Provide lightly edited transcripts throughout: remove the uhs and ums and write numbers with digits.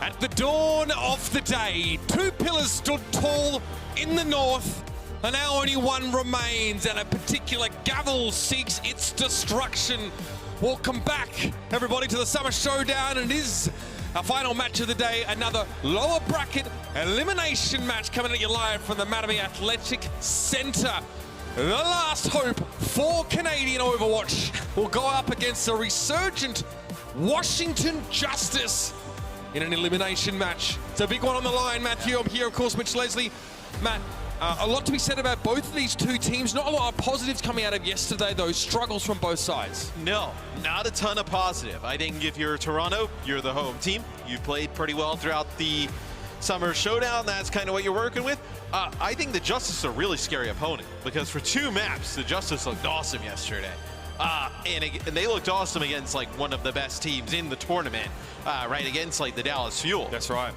At the dawn of the day, two pillars stood tall in the north, and now only one remains, and a particular gavel seeks its destruction. Welcome back, everybody, to the Summer Showdown, and it is our final match of the day, another lower bracket elimination match coming at you live from the Mattamy Athletic Centre. The last hope for Canadian Overwatch will go up against a resurgent Washington Justice in an elimination match. It's a big one on the line. Matthew, I'm here, of course, Mitch Leslie. Matt, a lot to be said about both of these two teams. Not a lot of positives coming out of yesterday, though. Struggles from both sides. No, not a ton of positive. I think if you're Toronto, you're the home team. You played pretty well throughout the Summer Showdown. That's kind of what you're working with. I think the Justice is a really scary opponent because for two maps, the Justice looked awesome yesterday. And they looked awesome against like one of the best teams in the tournament, right against like the Dallas Fuel. That's right.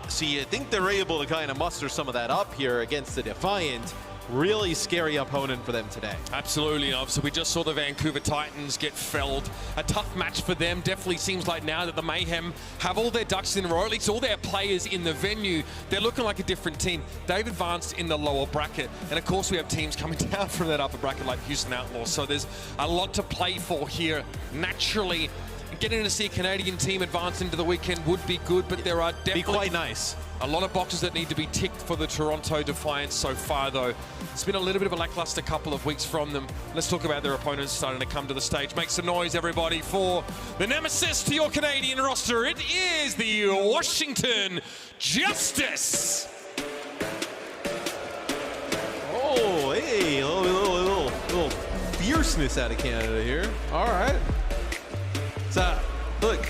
So you think they're able to kind of muster some of that up here against the Defiant. Really scary opponent for them today. Absolutely. Obviously, we just saw the Vancouver Titans get felled. A tough match for them. Definitely seems like now that the Mayhem have all their ducks in a row, at least all their players in the venue, they're looking like a different team. They've advanced in the lower bracket. And of course, we have teams coming down from that upper bracket like Houston Outlaws. So there's a lot to play for here. Naturally, getting to see a Canadian team advance into the weekend would be good, but there are definitely... Be quite nice. A lot of boxes that need to be ticked for the Toronto Defiant so far, though. It's been a little bit of a lackluster couple of weeks from them. Let's talk about their opponents starting to come to the stage. Make some noise, everybody, for the nemesis to your Canadian roster. It is the Washington Justice. Oh, hey, a little fierceness out of Canada here. All right. So, look,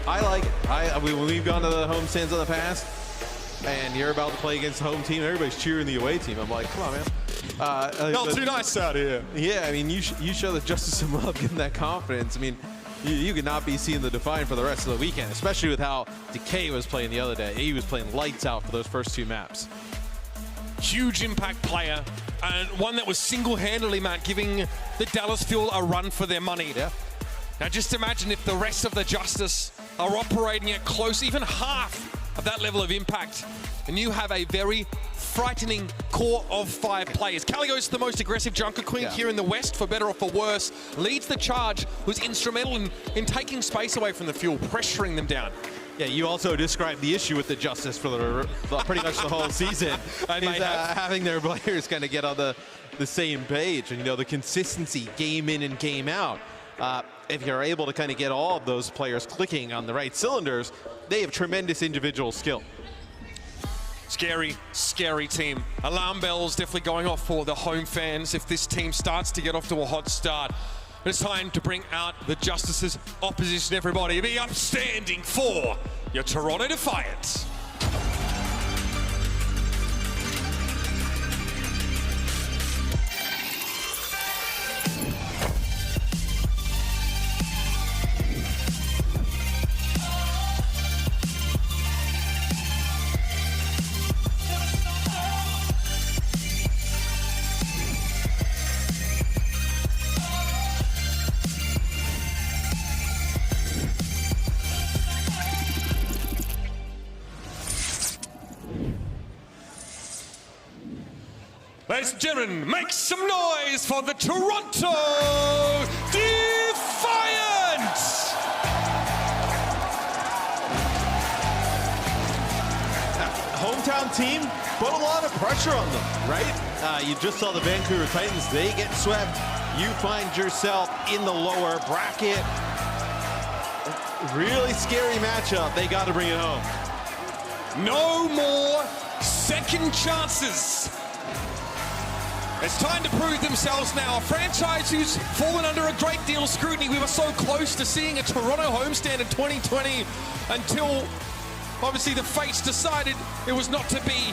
I like it. When we've gone to the home stands in the past, and you're about to play against the home team, everybody's cheering the away team. I'm like, come on, man. Not too nice out here. Yeah, I mean, you show the Justice some love, give them that confidence. I mean, you could not be seeing the Defiant for the rest of the weekend, especially with how Decay was playing the other day. He was playing lights out for those first two maps. Huge impact player, and one that was single-handedly, Matt, giving the Dallas Fuel a run for their money. Yeah. Now just imagine if the rest of the Justice are operating at close, even half of that level of impact, and you have a very frightening core of 5 players. Caligos, the most aggressive Junker Queen here in the West, for better or for worse, leads the charge, was instrumental in taking space away from the Fuel, pressuring them down. Yeah, you also described the issue with the Justice for pretty much the whole season, is having their players kind of get on the same page, and you know, the consistency game in and game out. If you're able to kind of get all of those players clicking on the right cylinders, they have tremendous individual skill. Scary, scary team. Alarm bells definitely going off for the home fans if this team starts to get off to a hot start. But it's time to bring out the Justice's opposition, everybody. Be upstanding for your Toronto Defiant. Ladies and gentlemen, make some noise for the Toronto Defiant! Hometown team put a lot of pressure on them, right? You just saw the Vancouver Titans, they get swept. You find yourself in the lower bracket. Really scary matchup, they got to bring it home. No more second chances. It's time to prove themselves now. A franchise who's fallen under a great deal of scrutiny. We were so close to seeing a Toronto homestand in 2020 until obviously the fates decided it was not to be.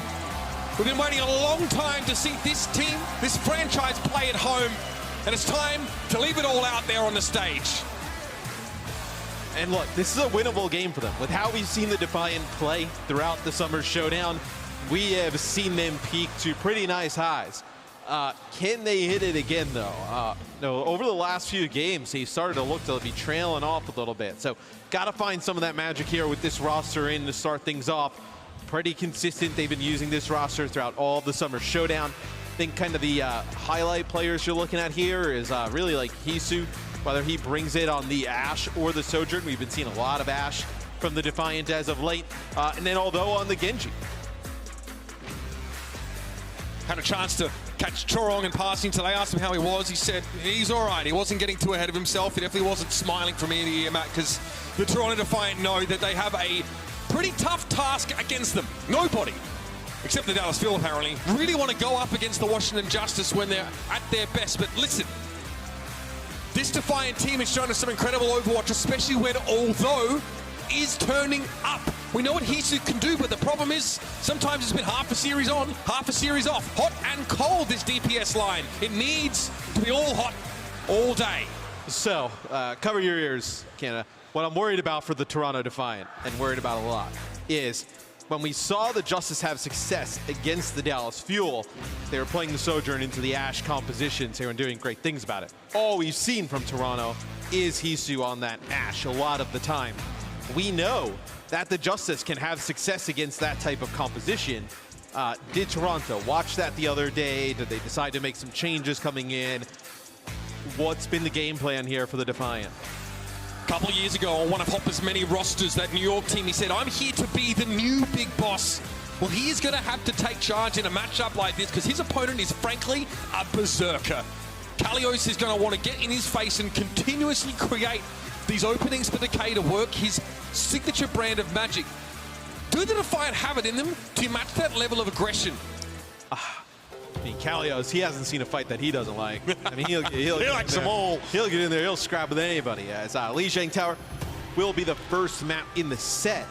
We've been waiting a long time to see this team, this franchise play at home, and it's time to leave it all out there on the stage. And look, this is a winnable game for them. With how we've seen the Defiant play throughout the Summer Showdown, we have seen them peak to pretty nice highs. Can they hit it again, though? No, over the last few games, he started to look to be trailing off a little bit. So got to find some of that magic here with this roster in to start things off. Pretty consistent. They've been using this roster throughout all the Summer Showdown. I think kind of the highlight players you're looking at here is really like Hisu, whether he brings it on the Ashe or the Sojourn. We've been seeing a lot of Ashe from the Defiant as of late. And then although on the Genji. Had a chance to catch Chorong in passing, so they asked him how he was. He said he's all right. He wasn't getting too ahead of himself. He definitely wasn't smiling from ear to ear, Matt, because the Toronto Defiant know that they have a pretty tough task against them. Nobody, except the Dallas Fuel apparently, really want to go up against the Washington Justice when they're at their best. But listen, this Defiant team has shown us some incredible Overwatch, especially when although is turning up. We know what Hisu can do, but the problem is sometimes it's been half a series on, half a series off. Hot and cold, this DPS line. It needs to be all hot all day. So, cover your ears, Canada. What I'm worried about for the Toronto Defiant, and worried about a lot, is when we saw the Justice have success against the Dallas Fuel, they were playing the Sojourn into the Ashe compositions here and doing great things about it. All we've seen from Toronto is Hisu on that Ashe a lot of the time. We know that the Justice can have success against that type of composition. Did Toronto watch that the other day? Did they decide to make some changes coming in? What's been the game plan here for the Defiant? A couple of years ago on one of Hopper's many rosters, that New York team, he said, I'm here to be the new big boss. Well, he is going to have to take charge in a matchup like this because his opponent is frankly a berserker. Kalios is going to want to get in his face and continuously create these openings for Decay to work his signature brand of magic. Do the Defiant have it in them to match that level of aggression? I mean, Kalios, he hasn't seen a fight that he doesn't like. I mean, he'll he likes them all. He'll get in there, he'll scrap with anybody. As Lijiang Tower will be the first map in the set.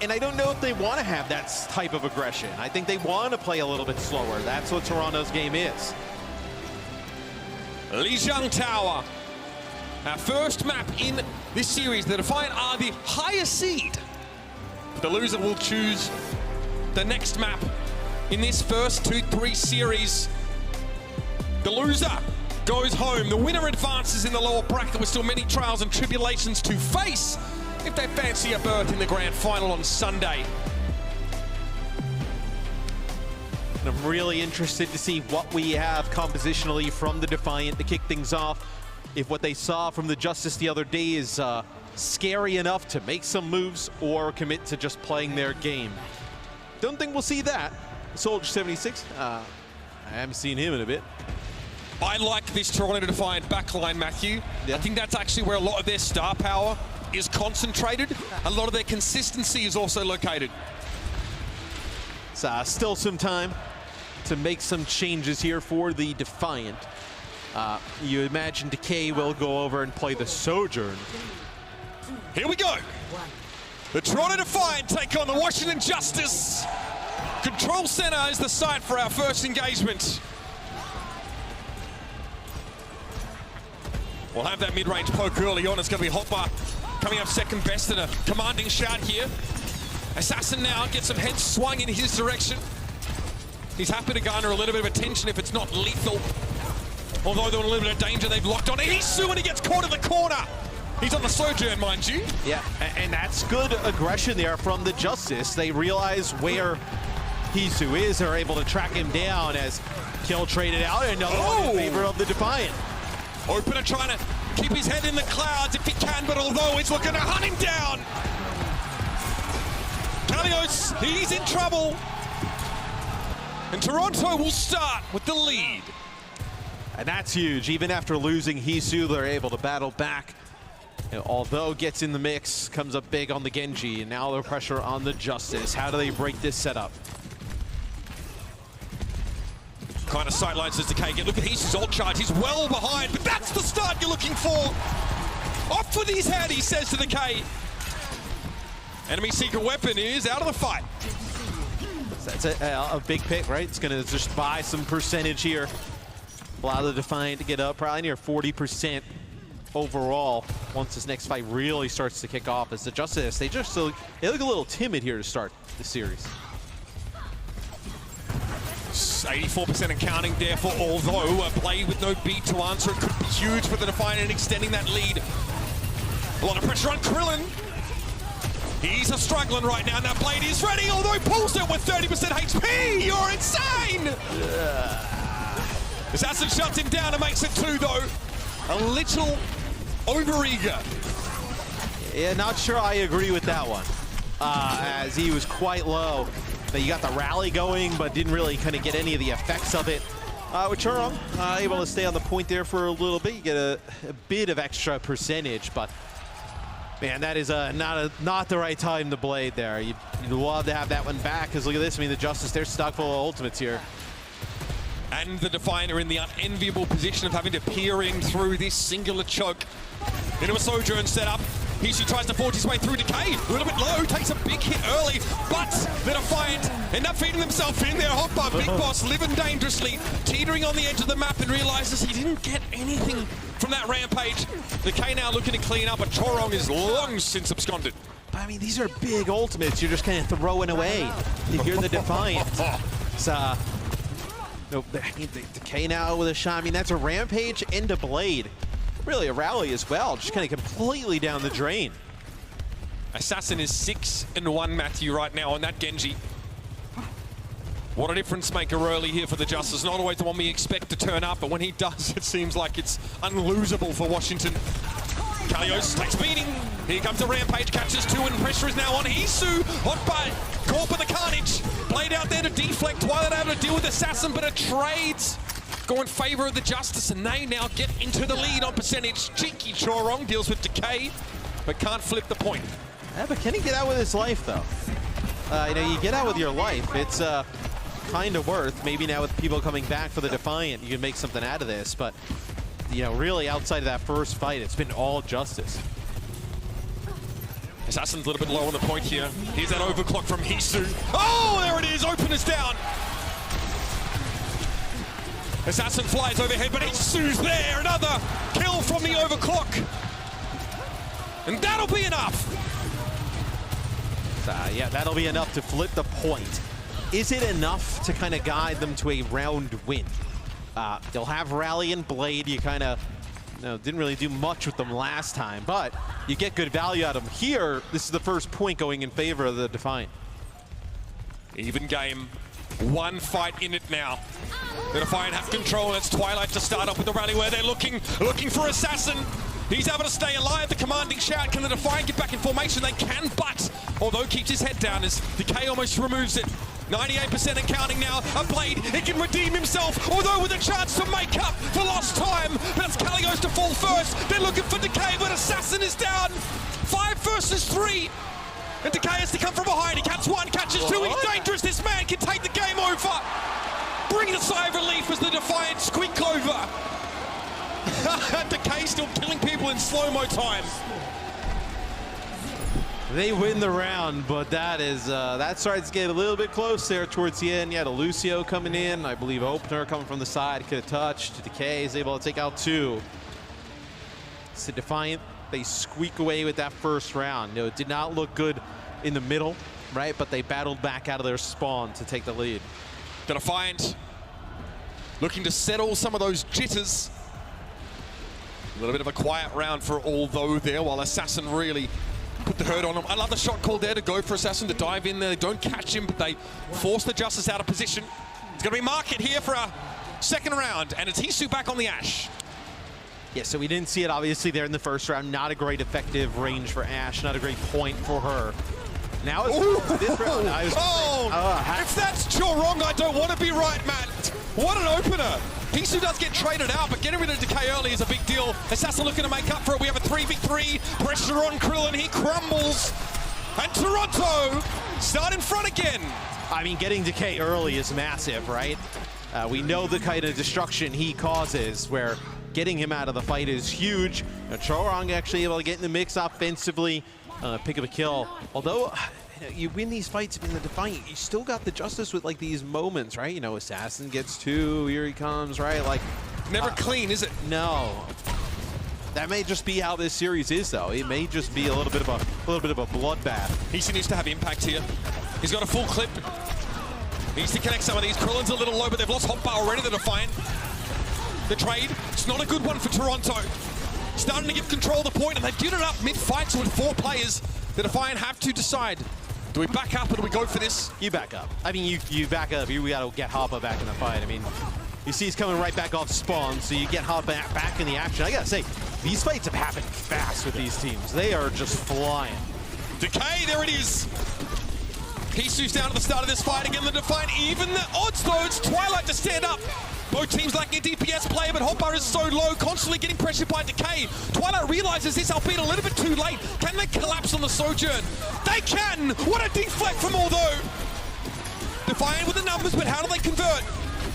And I don't know if they want to have that type of aggression. I think they want to play a little bit slower. That's what Toronto's game is. Lijiang Tower. Our first map in this series. The Defiant are the highest seed. The loser will choose the next map in this first 2-3 series. The loser goes home. The winner advances in the lower bracket with still many trials and tribulations to face if they fancy a berth in the grand final on Sunday. And I'm really interested to see what we have compositionally from the Defiant to kick things off. If what they saw from the Justice the other day is scary enough to make some moves or commit to just playing their game. Don't think we'll see that. Soldier 76, I haven't seen him in a bit. I like this Toronto Defiant backline, Matthew. Yeah. I think that's actually where a lot of their star power is concentrated. A lot of their consistency is also located. So still some time to make some changes here for the Defiant. You imagine Decay will go over and play the Sojourn. Here we go. The Toronto Defiant take on the Washington Justice. Control Center is the site for our first engagement. We'll have that mid-range poke early on. It's going to be Hopper coming up second best and a commanding shout here. Assassin now gets some heads swung in his direction. He's happy to garner a little bit of attention if it's not lethal. Although they're in a little bit of danger, they've locked on. Hisu when he gets caught in the corner. He's on the Sojourn, mind you. Yeah, and that's good aggression there from the Justice. They realize where Hisu is. They're able to track him down as Kill traded out. Another one in favor of the Defiant. Opener trying to keep his head in the clouds if he can, but although he's looking to hunt him down. Kalios, he's in trouble. And Toronto will start with the lead. And that's huge. Even after losing Hisu, they're able to battle back. You know, although gets in the mix, comes up big on the Genji, and now the pressure on the Justice. How do they break this setup? Kind of sidelines as Decay get. Look at Hisu's ult charge. He's well behind, but that's the start you're looking for. Off with his head, he says to Decay. Enemy secret weapon is out of the fight. That's a big pick, right? It's going to just buy some percentage here. Allow the Defiant to get up probably near 40% overall once this next fight really starts to kick off. As the Justice, they look a little timid here to start the series. Kalios, 84% and counting there for although a play with no beat to answer. It could be huge for the Defiant in extending that lead. A lot of pressure on Krillin. He's struggling right now, and that blade is ready, although he pulls it with 30% HP. You're insane! Assassin shuts him down and makes it 2, though. A little overeager. Yeah, not sure I agree with that one. As he was quite low. But you got the rally going, but didn't really kind of get any of the effects of it. With Churong able to stay on the point there for a little bit. You get a bit of extra percentage, but man, that is not the right time to blade there. You'd love to have that one back, because look at this. I mean, the Justice, they're stuck full of ultimates here. And the Defiant are in the unenviable position of having to peer in through this singular choke into a Sojourn setup. Hisu tries to force his way through Decay. A little bit low, takes a big hit early, but the Defiant end up feeding themselves in their hopper. Big Boss living dangerously, teetering on the edge of the map, and realizes he didn't get anything from that rampage. Decay now looking to clean up, but Chorong is long since absconded. I mean, these are big ultimates you're just kind of throwing away if you're the Defiant. It's, no, Decay now with a shot. I mean, that's a rampage and a blade. Really a rally as well, just kind of completely down the drain. Assassin is 6-1, Matthew, right now on that Genji. What a difference maker early here for the Justice. Not always the one we expect to turn up, but when he does, it seems like it's unlosable for Washington. Kalios takes beating. Here comes the rampage, catches 2, and pressure is now on Hisu. Hot by caught by the carnage. Blade out there to deflect. Twilight able to deal with Assassin, but it trades. Go in favor of the Justice, and they now get into the lead on percentage. Cheeky Chorong deals with Decay, but can't flip the point. Yeah, but can he get out with his life, though? You know, you get out with your life. It's kind of worth. Maybe now with people coming back for the Defiant, you can make something out of this. But, you know, really outside of that first fight, it's been all Justice. Assassin's a little bit low on the point here. Here's that overclock from Hisu. Oh, there it is. Opener's down. Assassin flies overhead, but Hisu's there. Another kill from the overclock. And that'll be enough. Yeah, that'll be enough to flip the point. Is it enough to kind of guide them to a round win? They'll have Rally and Blade. You kind of didn't really do much with them last time, but you get good value out of them. Here, this is the first point going in favor of the Defiant. Even game. One fight in it now. The Defiant have control. It's Twilight to start off with the rally where they're looking for Assassin. He's able to stay alive. The commanding shout. Can the Defiant get back in formation? They can, but although keeps his head down as Decay almost removes it. 98% and counting now. A Blade, he can redeem himself, although with a chance to make up for lost time. But it's Kalios to fall first. They're looking for Decay, but Assassin is down. 5 versus 3. And Decay has to come from behind. He catches 1, catches 2. He's dangerous. This man can take the game over. Bring a sigh of relief as the Defiant squeak over. Decay still killing people in slow-mo time. They win the round, but that is that starts to get a little bit close there towards the end. You had a Lucio coming in. I believe Opener coming from the side. Could have touched. Decay is able to take out 2. It's the Defiant. They squeak away with that first round. No, it did not look good in the middle, right? But they battled back out of their spawn to take the lead. The Defiant looking to settle some of those jitters. A little bit of a quiet round for although there, while Assassin really put the hurt on him. I love the shot call there to go for Assassin to dive in there. They don't catch him, but they force the Justice out of position. It's going to be Market here for our second round, and it's Hisu back on the Ashe. Yeah, so we didn't see it obviously there in the first round. Not a great effective range for Ashe. Not a great point for her. Now it's this round. If that's Chorong, I don't want to be right, Matt. What an opener. Hisu does get traded out, but getting rid of Decay early is a big deal. Assassin looking to make up for it. We have a 3v3. Pressure on Krillin. He crumbles. And Toronto start in front again. I mean, getting Decay early is massive, right? We know the kind of destruction he causes, where getting him out of the fight is huge. Chorong actually able to get in the mix offensively, pick up a kill. Although, you win these fights in the Defiant, you still got the Justice with like these moments, right? You know, Assassin gets 2, here he comes, right? Like, never clean, is it? No. That may just be how this series is, though. It may just be a little bit of a bloodbath. He needs to have impact here. He's got a full clip. Needs to connect some of these. Krillin's a little low, but they've lost Hotbar already, the Defiant. The trade, it's not a good one for Toronto. Starting to give control of the point, and they've given it up mid-fight, so with 4 players, the Defiant have to decide. Do we back up or do we go for this? You back up. I mean, you back up. We got to get Hoppa back in the fight. I mean, you see he's coming right back off spawn, so you get Hoppa back in the action. I got to say, these fights have happened fast with these teams. They are just flying. Decay, there it is. Hisu's down at the start of this fight. Again, the Defiant, even the odds though, it's Twilight to stand up. Both teams lacking a DPS player, but Hotbar is so low, constantly getting pressured by Decay. Twilight realizes this, albeit a little bit too late. Can they collapse on the Sojourn? They can! What a deflect from Although! Defiant with the numbers, but how do they convert?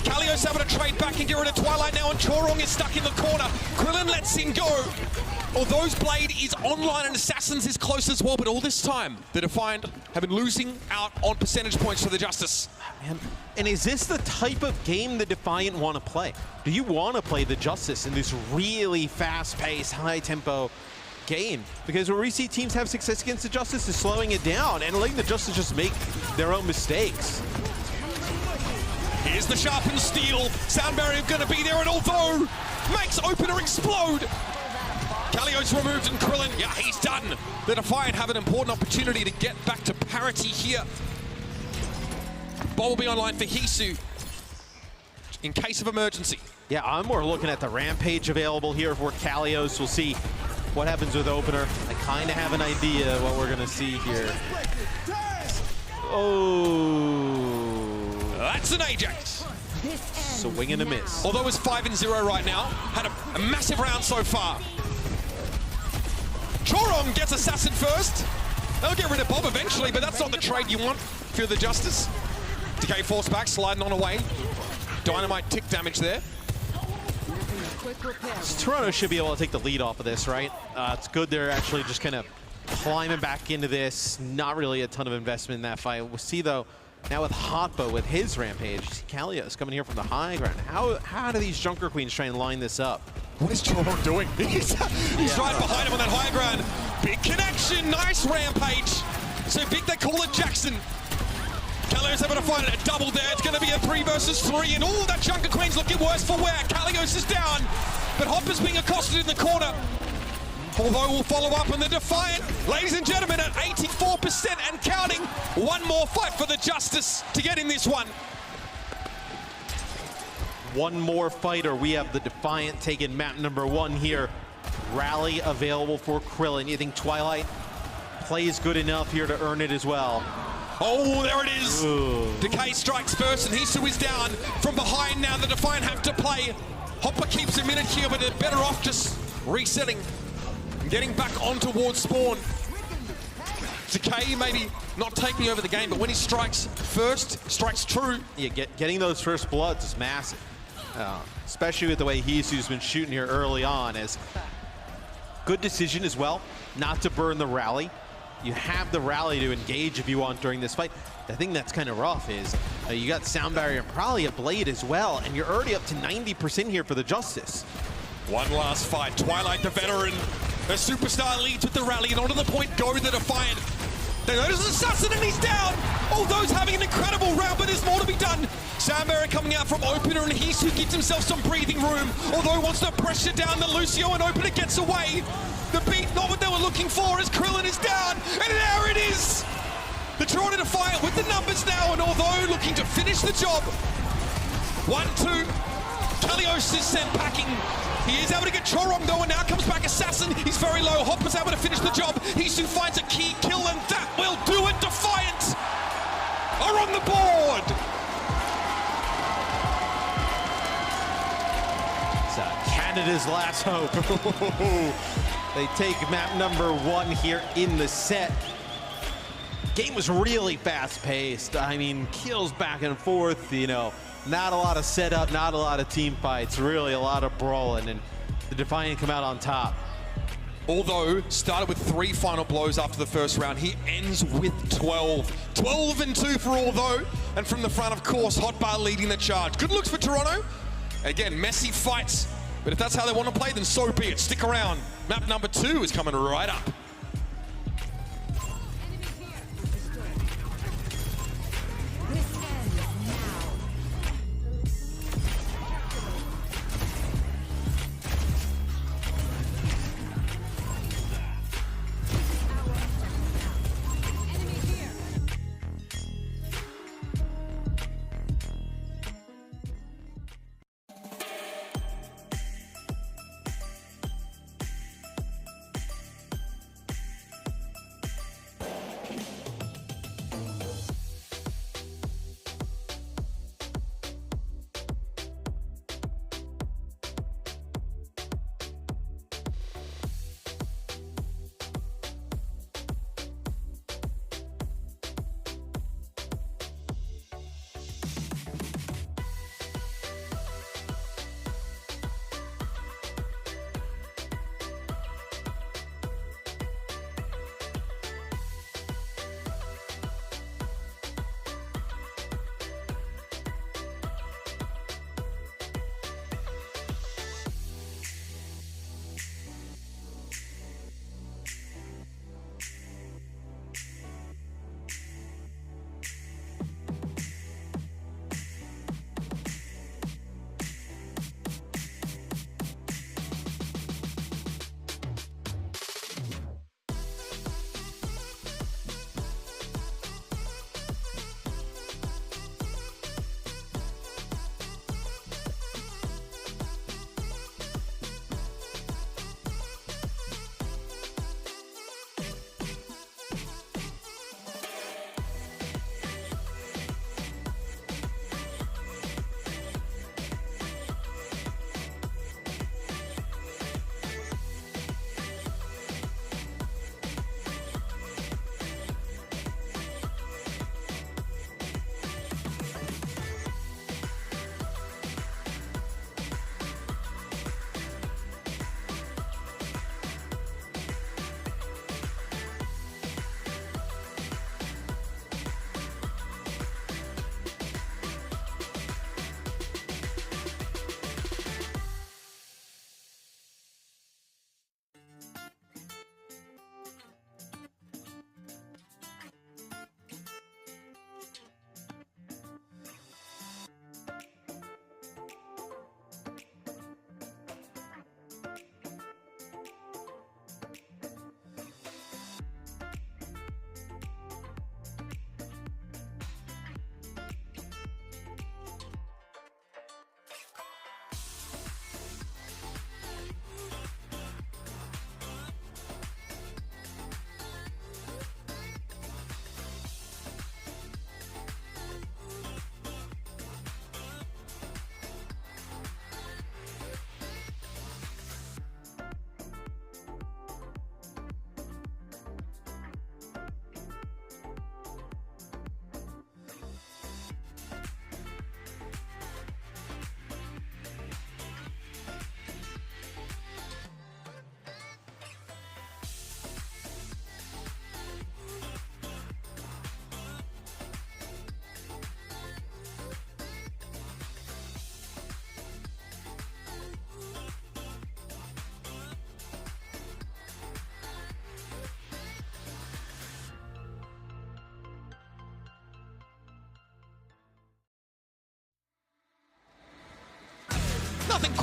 Kalios having to trade back and get rid of Twilight now, and Chorong is stuck in the corner. Krillin lets him go. Altho's Blade is online and Assassins is close as well, but all this time, the Defiant have been losing out on percentage points for the Justice. Man. And is this the type of game the Defiant want to play? Do you want to play the Justice in this really fast-paced, high-tempo game? Because where we see teams have success against the Justice is slowing it down and letting the Justice just make their own mistakes. Here's the sharpened steel. Sound barrier going to be there, and Although makes opener explode. Kalios removed and Krillin, yeah, he's done. The Defiant have an important opportunity to get back to parity here. Ball will be online for Hisu in case of emergency. Yeah, I'm more looking at the Rampage available here for Kalios. We'll see what happens with opener. I kind of have an idea what we're going to see here. Oh. That's an Ajax. Swing and a miss. Although it's 5-0 right now, had a massive round so far. Chorong gets Assassin first. They'll get rid of Bob eventually, but that's not the trade you want for the Justice. Decay force back, sliding on away. Dynamite tick damage there. So Toronto should be able to take the lead off of this, right? It's good they're actually just kind of climbing back into this. Not really a ton of investment in that fight. We'll see though, now with Hotba with his Rampage, Kalios coming here from the high ground. How do these Junker Queens try and line this up? What is Chorong doing? He's right behind him on that high ground. Big connection, nice Rampage. So big they call it Jackson. Kalios able to find a double there. It's going to be a 3 versus 3, and all that Junker Queen's looking worse for wear. Kalios is down, but Hopper's being accosted in the corner. Although we'll follow up on the Defiant. Ladies and gentlemen, at 84% and counting. One more fight for the Justice to get in this one. One more fighter. We have the Defiant taking map number 1 here. Rally available for Krillin. You think Twilight plays good enough here to earn it as well? Oh, there it is. Ooh. Decay strikes first, and Hisu is down. From behind now, the Defiant have to play. Hopper keeps a minute here, but they're better off just resetting and getting back on towards spawn. Decay maybe not taking over the game, but when he strikes first, strikes true. Yeah, getting those first bloods is massive. Especially with the way Hisu's been shooting here early on. As good decision as well, not to burn the rally. You have the rally to engage if you want during this fight. The thing that's kind of rough is you got Sound Barrier and probably a Blade as well, and you're already up to 90% here for the Justice. One last fight. Twilight, the veteran, a superstar, leads with the rally, and onto the point go the Defiant. They notice Assassin and he's down. Altho's having an incredible round, but there's more to be done. Sound Barrier coming out from opener, and Hisu gives himself some breathing room. Although wants to pressure down the Lucio, and opener gets away. The beat, not what they were looking for, as Krillin is down, and there it is! The Toronto Defiant with the numbers now, and although looking to finish the job. 1-2, Kalios is sent packing. He is able to get Chorong though, and now comes back Assassin. He's very low, Hopper's able to finish the job. Hisu finds a key kill, and that will do it. Defiant are on the board! It's Canada's last hope. They take map number 1 here in the set. Game was really fast-paced. I mean, kills back and forth, you know. Not a lot of setup, not a lot of team fights, really a lot of brawling, and the Defiant come out on top. Although started with 3 final blows after the first round, he ends with 12. 12-2 for Although, and from the front, of course, Hotbar leading the charge. Good looks for Toronto. Again, messy fights, but if that's how they want to play, then so be it. Stick around. Map number 2 is coming right up.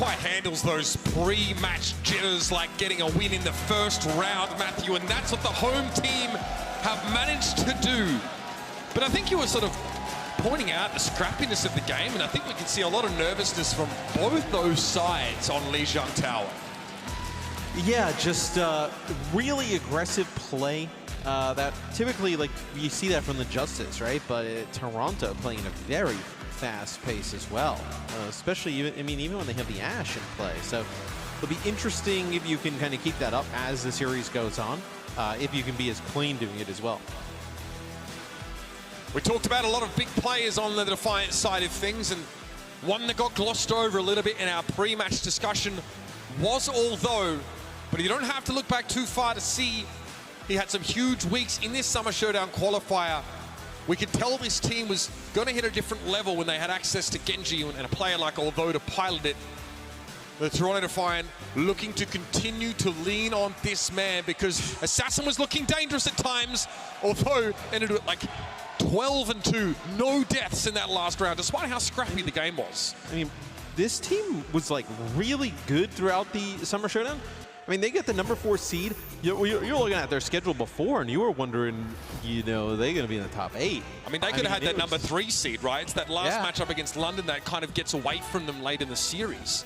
quite handles those pre-match jitters like getting a win in the first round, Matthew, and that's what the home team have managed to do. But I think you were sort of pointing out the scrappiness of the game, and I think we can see a lot of nervousness from both those sides on Lijiang Tower. Yeah, just really aggressive play. That typically, like, you see that from the Justice, right? But Toronto playing at a very fast pace as well, especially even when they have the Ashe in play. So it'll be interesting if you can kind of keep that up as the series goes on, if you can be as clean doing it as well. We talked about a lot of big players on the Defiant side of things, and one that got glossed over a little bit in our pre-match discussion was Although, but you don't have to look back too far to see he had some huge weeks in this Summer Showdown qualifier. We could tell this team was going to hit a different level when they had access to Genji and a player like Although to pilot it. The Toronto Defiant looking to continue to lean on this man because Assassin was looking dangerous at times. Although ended with like 12-2, no deaths in that last round, despite how scrappy the game was. I mean, this team was like really good throughout the Summer Showdown. I mean, they get the #4 seed. You're looking at their schedule before, and you were wondering, you know, they're going to be in the top 8. I mean, they could have had that #3 seed, right? It's that last matchup against London that kind of gets away from them late in the series.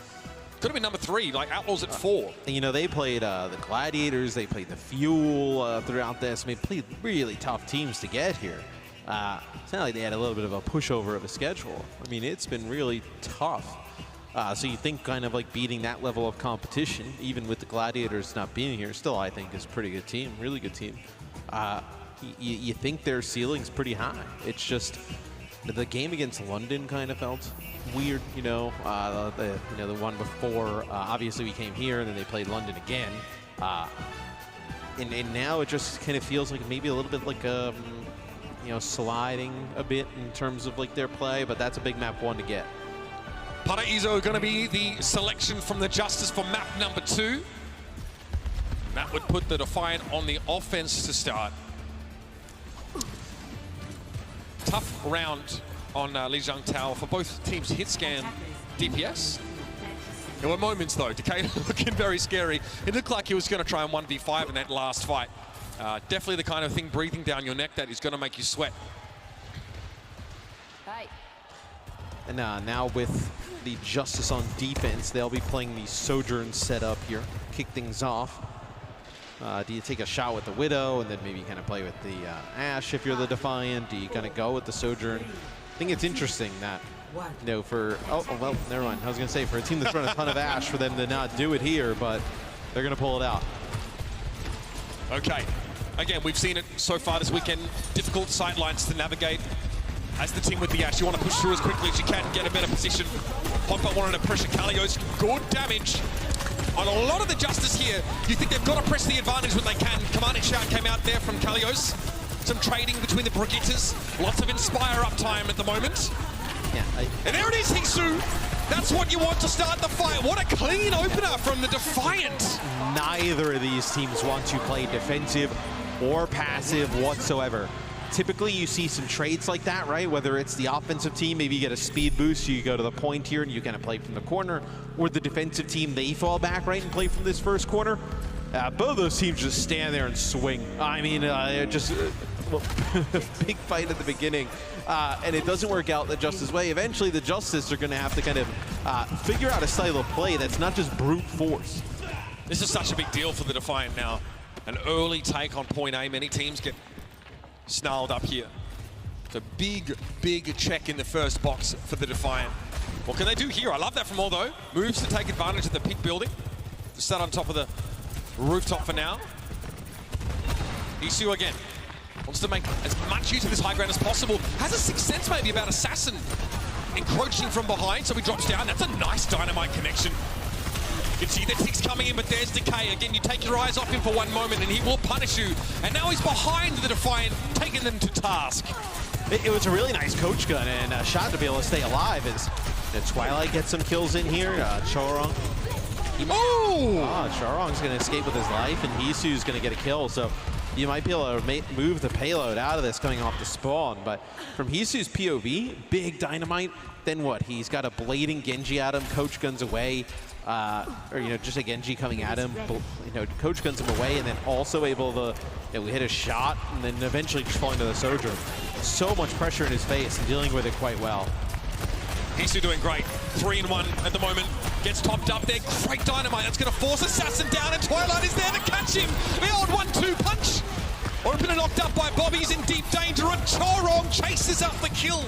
Could have been #3, like Outlaws at 4. And, you know, they played the Gladiators, they played the Fuel throughout this. I mean, played really tough teams to get here. It's not like they had a little bit of a pushover of a schedule. I mean, it's been really tough. So you think kind of like beating that level of competition, even with the Gladiators not being here, still I think is a pretty good team, really good team. You think their ceiling's pretty high. It's just the game against London kind of felt weird, you know. The one before, obviously we came here and then they played London again. And now it just kind of feels like maybe a little bit like you know, sliding a bit in terms of like their play, but that's a big map 1 to get. Paraiso going to be the selection from the Justice for map #2. That would put the Defiant on the offense to start. Tough round on Lijiang Tower for both teams' hit scan DPS. There were moments though, Decay looking very scary. It looked like he was going to try and 1v5 in that last fight. Definitely the kind of thing breathing down your neck that is going to make you sweat. And now with the Justice on defense, they'll be playing the Sojourn setup here. Kick things off. Do you take a shot with the Widow and then maybe kind of play with the Ashe if you're the Defiant? Do you kind of go with the Sojourn? I think it's interesting that, you know, for, oh, well, never mind. I was going to say, for a team that's run a ton of Ashe, for them to not do it here, but they're going to pull it out. Okay. Again, we've seen it so far this weekend. Difficult sidelines to navigate. As the team with the Ashe, you want to push through as quickly as you can, get a better position. Hopper wanted to pressure Kalios. Good damage on a lot of the Justice here. You think they've got to press the advantage when they can. Commanding shout came out there from Kalios. Some trading between the Brigittas. Lots of Inspire uptime at the moment. Yeah, and there it is, Hisu. That's what you want to start the fight. What a clean opener from the Defiant. Neither of these teams want to play defensive or passive whatsoever. Typically, you see some trades like that, right? Whether it's the offensive team, maybe you get a speed boost, you go to the point here and you kind of play from the corner, or the defensive team, they fall back, right, and play from this first corner. Both of those teams just stand there and swing. I mean, just big fight at the beginning, and it doesn't work out the Justice way. Eventually, the Justice are going to have to kind of figure out a style of play that's not just brute force. This is such a big deal for the Defiant now. An early take on point A. Many teams get snarled up here. It's a big check in the first box for the Defiant. What can they do here? I love that from Although. Moves to take advantage of the pit building. To start on top of the rooftop for now. Isu again. Wants to make as much use of this high ground as possible. Has a sixth sense maybe about Assassin encroaching from behind, so he drops down. That's a nice dynamite connection. You can see the ticks coming in, but there's Decay. Again, you take your eyes off him for one moment and he will punish you. And now he's behind the Defiant, taking them to task. It was a really nice coach gun and a shot to be able to stay alive as the Twilight gets some kills in here. Chorong. Oh! Chorong's going to escape with his life and Hisu's going to get a kill. So you might be able to move the payload out of this coming off the spawn. But from Hisu's POV, big dynamite. Then what? He's got a blading Genji at him, coach guns away, or just a Genji coming at him, coach guns him away, and then also able to hit a shot, and then eventually just falling to the Sojourn. So much pressure in his face and dealing with it quite well. Hisu doing great. 3-in-1 at the moment. Gets topped up there. Great dynamite. That's going to force Assassin down, and Twilight is there to catch him. The old 1-2 punch. Open and knocked up by Bobby's in deep danger, and Chorong chases up the kill.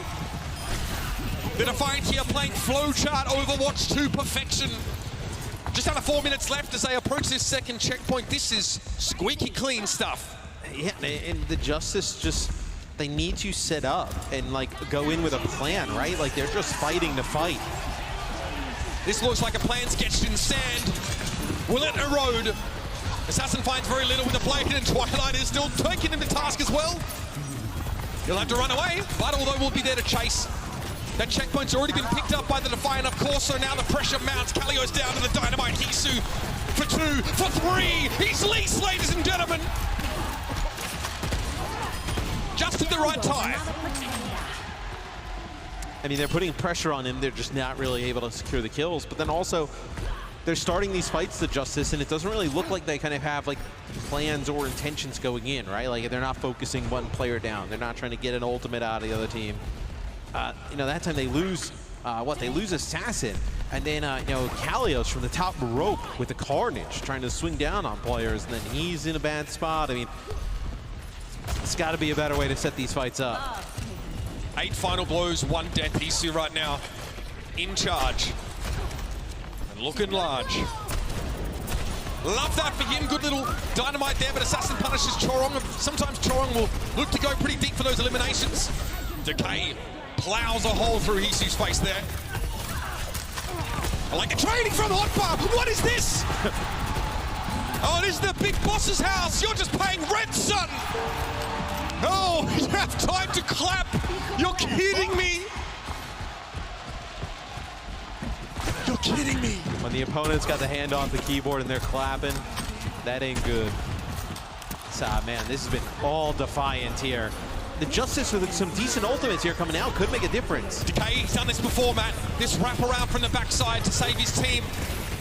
The Defiant here playing flowchart Overwatch to perfection. Just under 4 minutes left as they approach this second checkpoint. This is squeaky clean stuff. Yeah, and the Justice just, they need to set up and go in with a plan, right? Like they're just fighting to fight. This looks like a plan sketched in sand. Will it erode? Assassin finds very little with the blade, and Twilight is still taking him to task as well. He'll have to run away, but although we'll be there to chase. That checkpoint's already been picked up by the Defiant, of course, so now the pressure mounts. Kalio's down to the dynamite. Hisu for 2, for 3. He's leased, ladies and gentlemen. Just at the right time. I mean, they're putting pressure on him. They're just not really able to secure the kills. But then also, they're starting these fights to Justice, and it doesn't really look like they kind of have plans or intentions going in, right? Like they're not focusing one player down. They're not trying to get an ultimate out of the other team. That time they lose, they lose Assassin, and then, Kalios from the top rope with the Carnage trying to swing down on players, and then he's in a bad spot. I mean, it's got to be a better way to set these fights up. 8 final blows, 1 death. Hisu right now in charge and looking large. Love that for him. Good little dynamite there, but Assassin punishes Chorong. Sometimes Chorong will look to go pretty deep for those eliminations. Decay plows a hole through Hisu's face there. I like the trading from Hotbar. What is this? Oh, this is the big boss's house. You're just paying rent, son. Oh, you have time to clap. You're kidding me. You're kidding me. When the opponent's got the hand off the keyboard and they're clapping, that ain't good. So, man, this has been all Defiant here. The Justice with some decent ultimates here coming out could make a difference. Decay, he's done this before, Matt. This wrap around from the backside to save his team.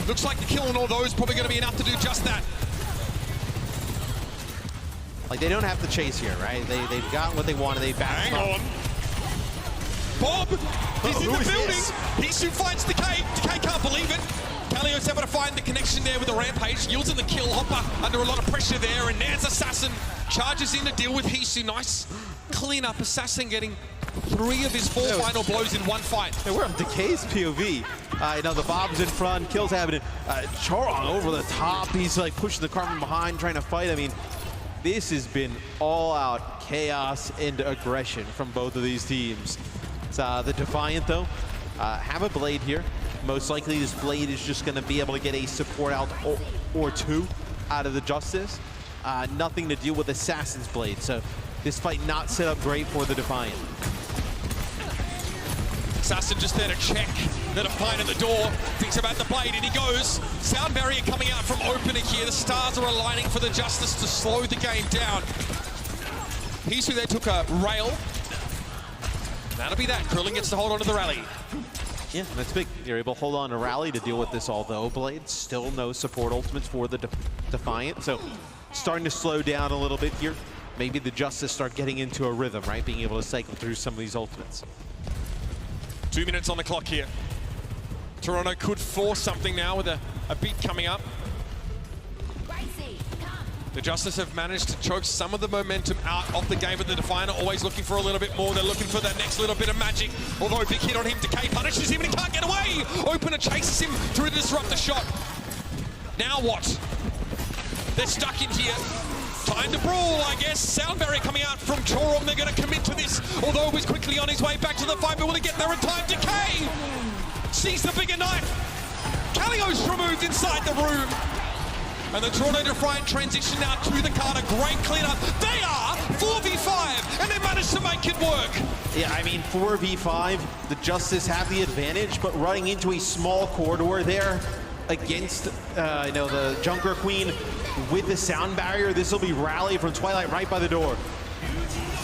Looks like the kill on all those probably going to be enough to do just that. They don't have to chase here, right? They've gotten what they wanted. They backed Hang on. Bob, he's in the building. Hisu finds Decay. Decay can't believe it. Kalio's able to find the connection there with the Rampage. Yields in the kill. Hopper under a lot of pressure there, and there's Assassin. Charges in to deal with Hisu. Nice clean up. Assassin getting 3 of his 4 final blows in one fight. Hey, we're on Decay's POV. The Bob's in front, kills happening. Chorong over the top. He's pushing the car from behind, trying to fight. I mean, this has been all-out chaos and aggression from both of these teams. The Defiant, though, have a blade here. Most likely this blade is just going to be able to get a support out or 2 out of the Justice. Nothing to deal with Assassin's blade, so this fight not set up great for the Defiant. Assassin just there to check the Defiant at the door. Thinks about the blade, and he goes. Sound barrier coming out from opener here. The stars are aligning for the Justice to slow the game down. Hisu there took a rail. That'll be that. Krillin gets to hold on to the rally. Yeah, that's big. You're able to hold on to rally to deal with this, although blade still no support ultimates for the Defiant. So starting to slow down a little bit here. Maybe the Justice start getting into a rhythm, right? Being able to cycle through some of these ultimates. 2 minutes on the clock here. Toronto could force something now with a beat coming up. The Justice have managed to choke some of the momentum out of the game, but the Defiant are always looking for a little bit more. They're looking for that next little bit of magic. Although big hit on him, Decay punishes him and he can't get away. Opener chases him through to disrupt the shot. Now what? They're stuck in here. Time to brawl, I guess. Sound barrier coming out from Chorong. They're going to commit to this. Although he's quickly on his way back to the fight, but will he get there in time? Decay sees the bigger knife. Kalio's removed inside the room. And the Toronto Defiant transition now to the Carter. Great cleanup. They are 4v5, and they managed to make it work. Yeah, I mean, 4v5, the Justice have the advantage, but running into a small corridor there against, the Junker Queen, with the sound barrier. This will be Rally from Twilight right by the door.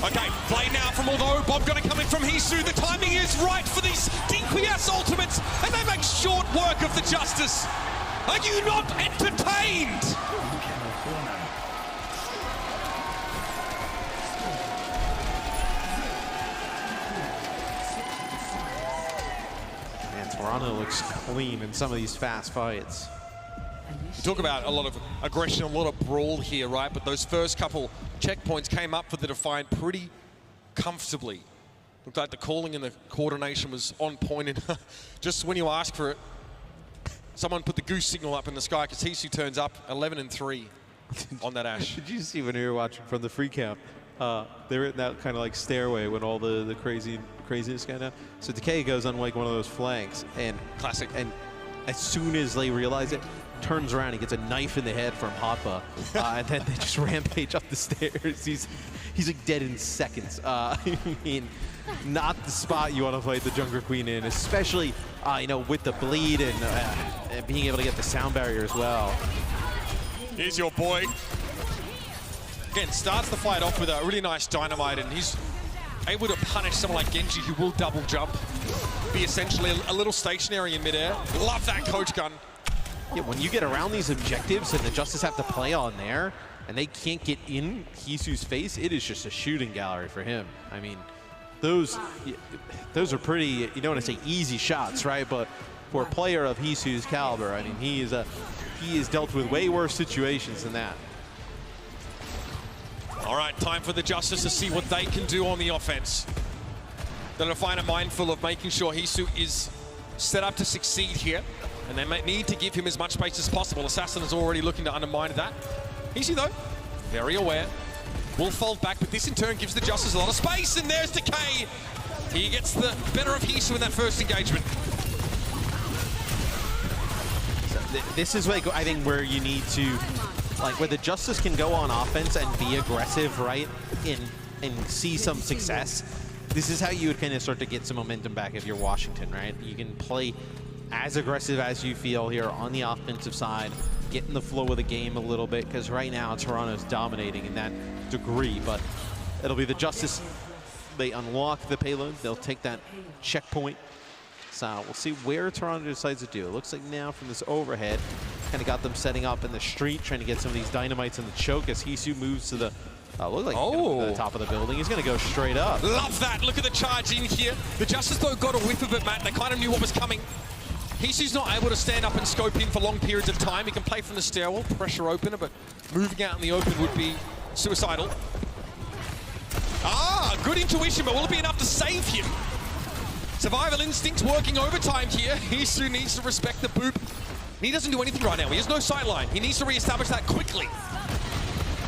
Okay, play now from Although. Bob gonna come in from Hisu. The timing is right for these DPS ultimates, and they make short work of the Justice. Are you not entertained? And Toronto looks clean in some of these fast fights. You talk about a lot of aggression, a lot of brawl here, right? But those first couple checkpoints came up for the Defiant pretty comfortably. Looked like the calling and the coordination was on point, and just when you ask for it, someone put the goose signal up in the sky because Hisu turns up 11-3 on that Ash. Did you see when you were watching from the free camp? They were in that kind of like stairway when all the craziness kind of. So Decay goes on like one of those flanks, and Classic. And as soon as they realize it, turns around, he gets a knife in the head from Hotba, and then they just rampage up the stairs. He's like dead in seconds. I mean, not the spot you want to fight the Jungle Queen in, especially you know, with the bleed and being able to get the sound barrier as well. Here's your boy. Again, starts the fight off with a really nice dynamite, and he's able to punish someone like Genji, who will double jump, be essentially a little stationary in midair. Love that coach gun. Yeah, when you get around these objectives and the Justice have to play on there, and they can't get in Hisu's face, it is just a shooting gallery for him. I mean, those are pretty, you don't want to say easy shots, right? But for a player of Hisu's caliber, I mean, he is dealt with way worse situations than that. All right, time for the Justice to see what they can do on the offense. They're going to find a mindful of making sure Hisu is set up to succeed here, and they may need to give him as much space as possible. Assassin is already looking to undermine that. Hisu, though, very aware. Will fold back, but this in turn gives the Justice a lot of space, and there's Decay. He gets the better of Hisu in that first engagement. So this is like, I think, where you need to, like, where the Justice can go on offense and be aggressive, right, and see some success. This is how you would kind of start to get some momentum back if you're Washington, right? You can play as aggressive as you feel here on the offensive side, get in the flow of the game a little bit, because right now Toronto's dominating in that degree, but it'll be the Justice. They unlock the payload, they'll take that checkpoint. So we'll see where Toronto decides to do. It looks like now from this overhead, kind of got them setting up in the street, trying to get some of these dynamites in the choke as Hisu moves to the look like to the top of the building. He's going to go straight up. Love that. Look at the charge in here. The Justice, though, got a whiff of it, Matt. They kind of knew what was coming. Hisu's not able to stand up and scope in for long periods of time. He can play from the stairwell, pressure opener, but moving out in the open would be suicidal. Good intuition, but will it be enough to save him? Survival instincts working overtime here. Hisu needs to respect the boop. He doesn't do anything right now. He has no sightline. He needs to reestablish that quickly.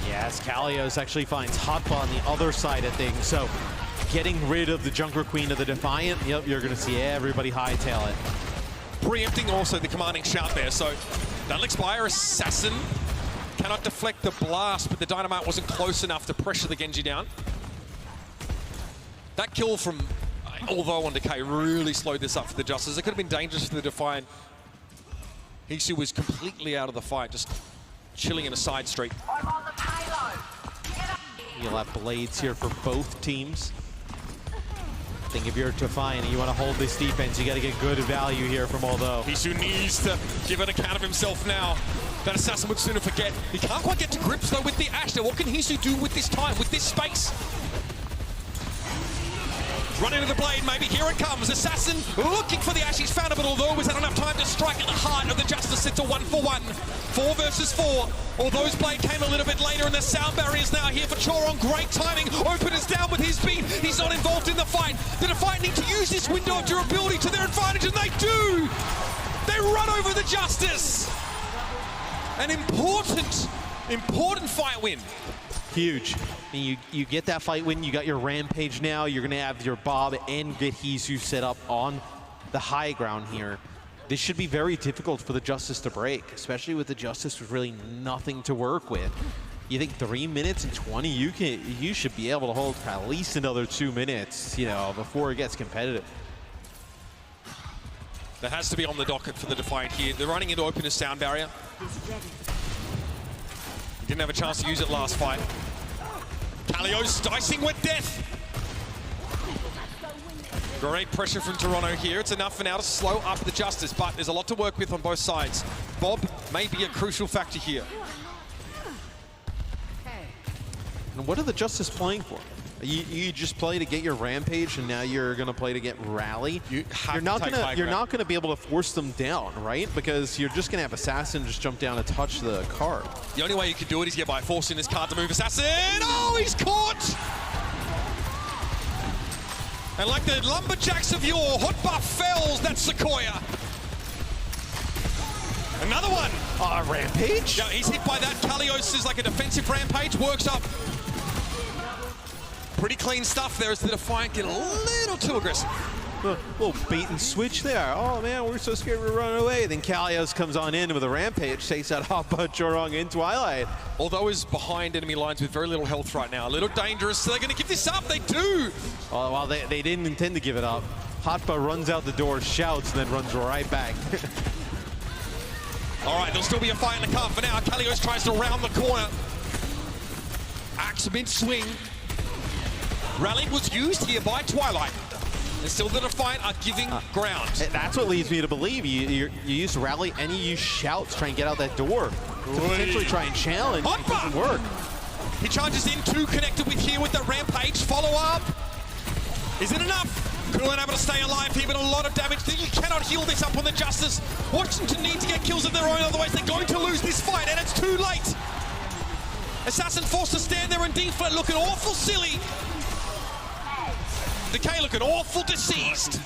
Yes, Kalios actually finds Hotba on the other side of things. So getting rid of the Jungle Queen of the Defiant, yep, you're going to see everybody hightail it. Preempting also the commanding shout there. So that'll expire. Assassin cannot deflect the blast, but the dynamite wasn't close enough to pressure the Genji down. That kill from Although on Decay really slowed this up for the Justice. It could have been dangerous for the Defiant. Hisu was completely out of the fight, just chilling in a side street. You'll have blades here for both teams. I think if you're Defiant and you want to hold this defense, you got to get good value here from Although. Hisu needs to give an account of himself now. That Assassin would sooner forget. He can't quite get to grips though with the Ash. Now what can Hisu do with this time, with this space? Run into the blade, maybe. Here it comes. Assassin looking for the Ash. He's found it, but Although was had enough time to strike at the heart of the Justice. It's a 1-for-1. 4 versus 4. Althoug's blade came a little bit later, and the sound barrier is now here for Choron. Great timing. Open is down with his beat. He's not involved in the fight. The Defiant need to use this window of durability to their advantage, and they do! They run over the Justice! An important fight win. Huge. And you get that fight win, you got your Rampage now, you're going to have your Bob and get Hisu set up on the high ground here. This should be very difficult for the Justice to break, especially with the Justice with really nothing to work with. You think 3 minutes and 20, you should be able to hold for at least another 2 minutes, you know, before it gets competitive. That has to be on the docket for the Defiant here. They're running into open a sound barrier. He didn't have a chance to use it last fight. Kalios dicing with death. Great pressure from Toronto here. It's enough for now to slow up the Justice, but there's a lot to work with on both sides. Bob may be a crucial factor here. And what are the Justice playing for? You just play to get your Rampage, and now you're going to play to get Rally. You're not going to be able to force them down, right? Because you're just going to have Assassin just jump down and touch the card. The only way you can do it is by forcing this card to move Assassin. Oh, he's caught! And like the Lumberjacks of yore, hot buff fells that Sequoia. Another one. Rampage? Yeah, he's hit by that. Kalios is like a defensive Rampage, works up. Pretty clean stuff there as the Defiant get a little too aggressive. A little bait and switch there. Oh man, we're so scared we're running away. Then Kalios comes on in with a Rampage, takes out Hoppa, Jorong, and Twilight. Although he's behind enemy lines with very little health right now. A little dangerous, so they're going to give this up. They do. Oh, well, they didn't intend to give it up. Hotba runs out the door, shouts, and then runs right back. All right, there'll still be a fight in the car for now. Kalios tries to round the corner. Axe mid swing. Rally was used here by Twilight. And still the Defiant are giving ground. That's what leads me to believe you use Rally and you use Shout to try and get out that door. To potentially try and challenge. It doesn't work. He charges in, two connected with here with the Rampage. Follow up. Is it enough? Coolan able to stay alive here, but a lot of damage. You cannot heal this up on the Justice. Washington need to get kills of their own, otherwise they're going to lose this fight, and it's too late. Assassin forced to stand there and deflate, looking awful silly. Decay looking awful deceased.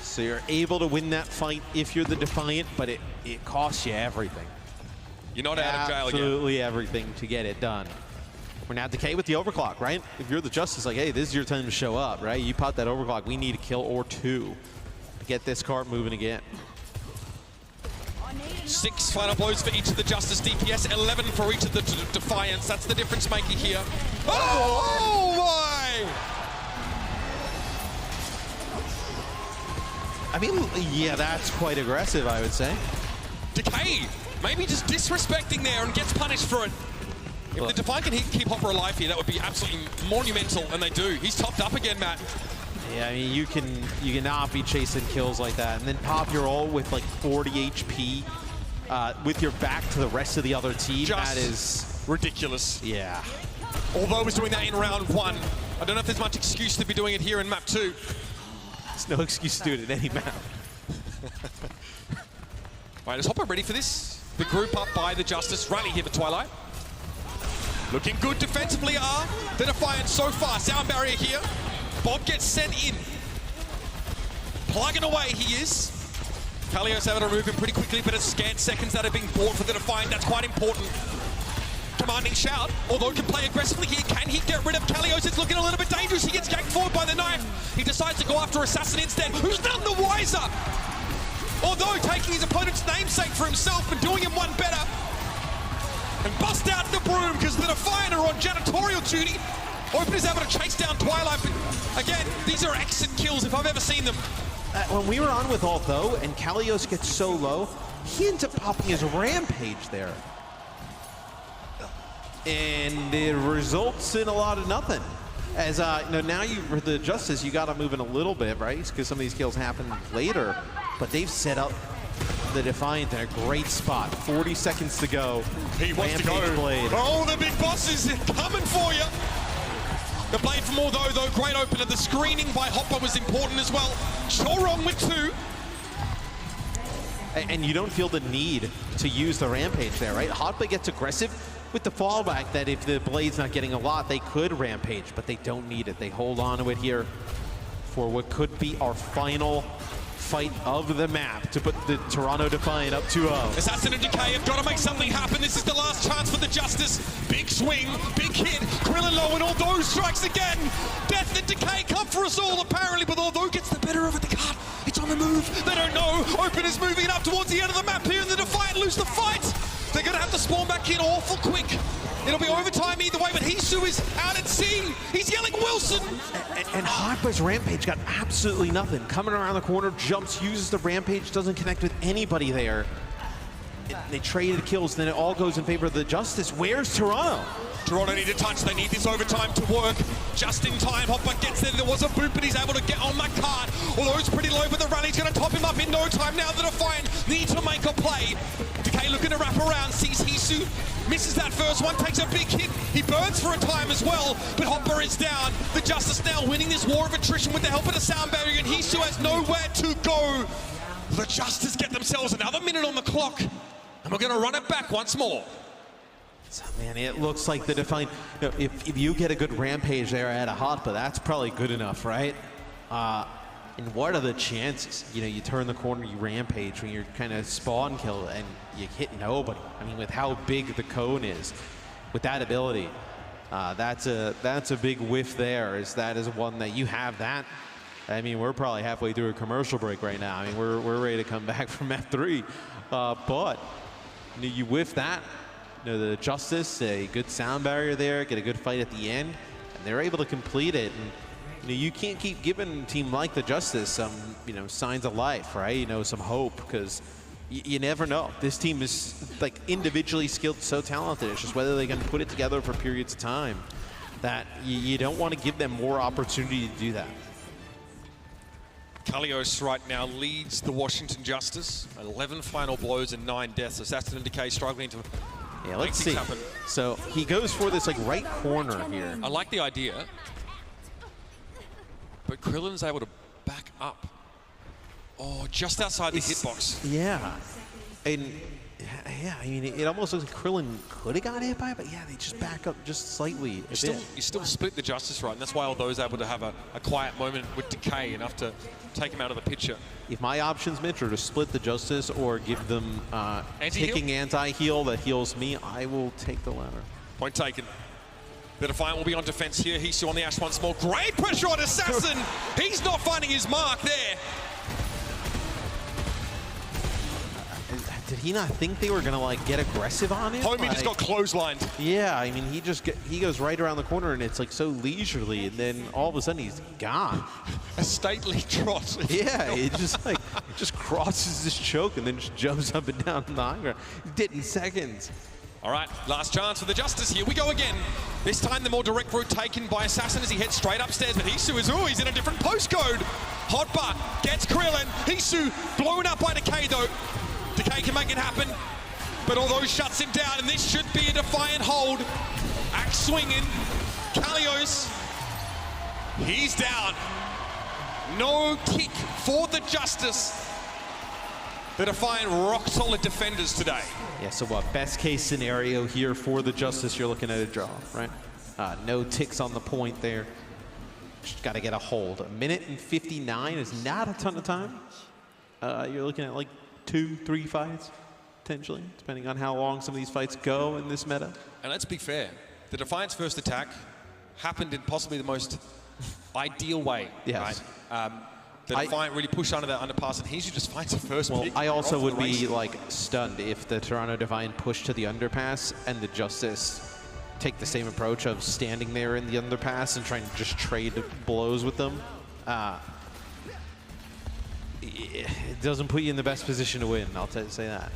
So you're able to win that fight if you're the Defiant, but it costs you everything. You're not out of jail again. Absolutely everything to get it done. We're now Decay with the overclock, right? If you're the Justice, like, hey, this is your time to show up, right? You pop that overclock, we need a kill or two to get this cart moving again. 6 final blows for each of the Justice DPS, 11 for each of the Defiants. That's the difference maker here. Oh my! I mean, yeah, that's quite aggressive, I would say. Decay, maybe just disrespecting there and gets punished for it. If the Defiant can keep Hopper alive here, that would be absolutely monumental, and they do. He's topped up again, Matt. Yeah, I mean, you cannot be chasing kills like that, and then pop your ult with like 40 HP with your back to the rest of the other team. Just that is ridiculous. Yeah. Although he's doing that in round 1, I don't know if there's much excuse to be doing it here in map 2. There's no excuse to do it in any map. All right, is Hopper ready for this? The group up by the Justice. Rally here for Twilight. Looking good defensively are the Defiant so far. Sound barrier here. Bob gets sent in. Plugging away he is. Kalios able to remove him pretty quickly, but it's scant seconds that are being bought for the Defiant. That's quite important. Commanding Shout, although can play aggressively here. Can he get rid of Kalios? It's looking a little bit dangerous. He gets yanked forward by the knife. He decides to go after Assassin instead. Who's none the wiser? Although taking his opponent's namesake for himself and doing him one better. And bust out the broom because the Defiant are on janitorial duty. Open is able to chase down Twilight, but again, these are exit kills if I've ever seen them. When we were on with ult though, and Kalios gets so low, he ends up popping his Rampage there. And it results in a lot of nothing. As now for the Justice, you got to move in a little bit, right? Because some of these kills happen later, but they've set up the Defiant in a great spot. 40 seconds to go. He wants to go. Blade. Oh, the big boss is coming for you. The blade from all though, great opener. The screening by Hopper was important as well. Jorong with 2. And you don't feel the need to use the Rampage there, right? Hotba gets aggressive with the fallback that if the blade's not getting a lot, they could Rampage, but they don't need it. They hold on to it here for what could be our final fight of the map to put the Toronto Defiant up 2-0. Assassin and Decay have got to make something happen. This is the last chance for the Justice. Big swing, big hit, Krillin low, and although strikes again. Death and Decay come for us all apparently, but although gets the better of it, the card, it's on the move. They don't know. Open is moving it up towards the end of the map here, and the Defiant lose the fight. They're going to have to spawn back in awful quick. It'll be overtime either way, but Hisu is out at sea. He's yelling Wilson. And Hotba's Rampage got absolutely nothing. Coming around the corner, jumps, uses the Rampage, doesn't connect with anybody there. they traded kills, then it all goes in favor of the Justice. Where's Toronto? Toronto need a touch. They need this overtime to work. Just in time, Hopper gets there. There was a boot, but he's able to get on that card. Although it's pretty low, but the rally's going to top him up in no time. Now the Defiant need to make a play. Decay looking to wrap around, sees Hisu, misses that first one, takes a big hit. He burns for a time as well, but Hopper is down. The Justice now winning this war of attrition with the help of the sound barrier, and Hisu has nowhere to go. The Justice get themselves another minute on the clock, and we're going to run it back once more. So, man, it looks like the Defiant, if you get a good rampage there at a hot, but that's probably good enough, right? And what are the chances? You turn the corner, you rampage when you're kind of spawn kill and you hit nobody. I mean, with how big the cone is, with that ability, that's a big whiff there. That is one that you have that. I mean, we're probably halfway through a commercial break right now. I mean, we're ready to come back from F3, but you whiff that. The Justice, a good sound barrier there, get a good fight at the end, and they're able to complete it. And you can't keep giving a team like the Justice some, signs of life, right? Some hope, because you never know. This team is like individually skilled, so talented. It's just whether they can put it together for periods of time that you don't want to give them more opportunity to do that. Kalios right now leads the Washington Justice. 11 final blows and 9 deaths. Assassin and Decay struggling to let's see. Happen. So he goes for this right corner here. I like the idea, but Krillin's able to back up. Oh, just outside the hitbox. Yeah. And yeah, I mean, it almost looks like Krillin could have got hit by it, but yeah, they just back up just slightly. You still split the Justice, right? And that's why all those able to have a quiet moment with Decay, enough to take him out of the picture. If my options, Mitch, are to split the Justice or give them ticking anti-heal that heals me, I will take the latter. Point taken. The Defiant will be on defense here. Hisu on the Ash once more. Great pressure on Assassin. He's not finding his mark there. Did he not think they were gonna get aggressive on him? Homie just got clotheslined. Yeah, I mean, he goes right around the corner and it's so leisurely, and then all of a sudden he's gone. A stately trot. Yeah, it just crosses this choke and then just jumps up and down on the high ground. He did in seconds. All right, last chance for the Justice here. We go again. This time the more direct route taken by Assassin as he heads straight upstairs, but Hisu is, he's in a different postcode. Hotbar gets Krillin. Hisu blown up by Decay though. Decay can make it happen, but although shuts him down, and this should be a Defiant hold. Axe swinging. Kalios, he's down. No kick for the Justice. The Defiant rock-solid defenders today. Yeah, so what, best case scenario here for the Justice, you're looking at a draw, right? No ticks on the point there. Just got to get a hold. 1:59 is not a ton of time. You're looking at 2-3 fights, potentially, depending on how long some of these fights go in this meta. And let's be fair, the Defiant's first attack happened in possibly the most ideal way. Yes. Right? The Defiant really pushed under that underpass, and Hisu just finds the first pick. I also would be stunned if the Toronto Defiant pushed to the underpass and the Justice take the same approach of standing there in the underpass and trying to just trade blows with them. It doesn't put you in the best position to win, I'll say that.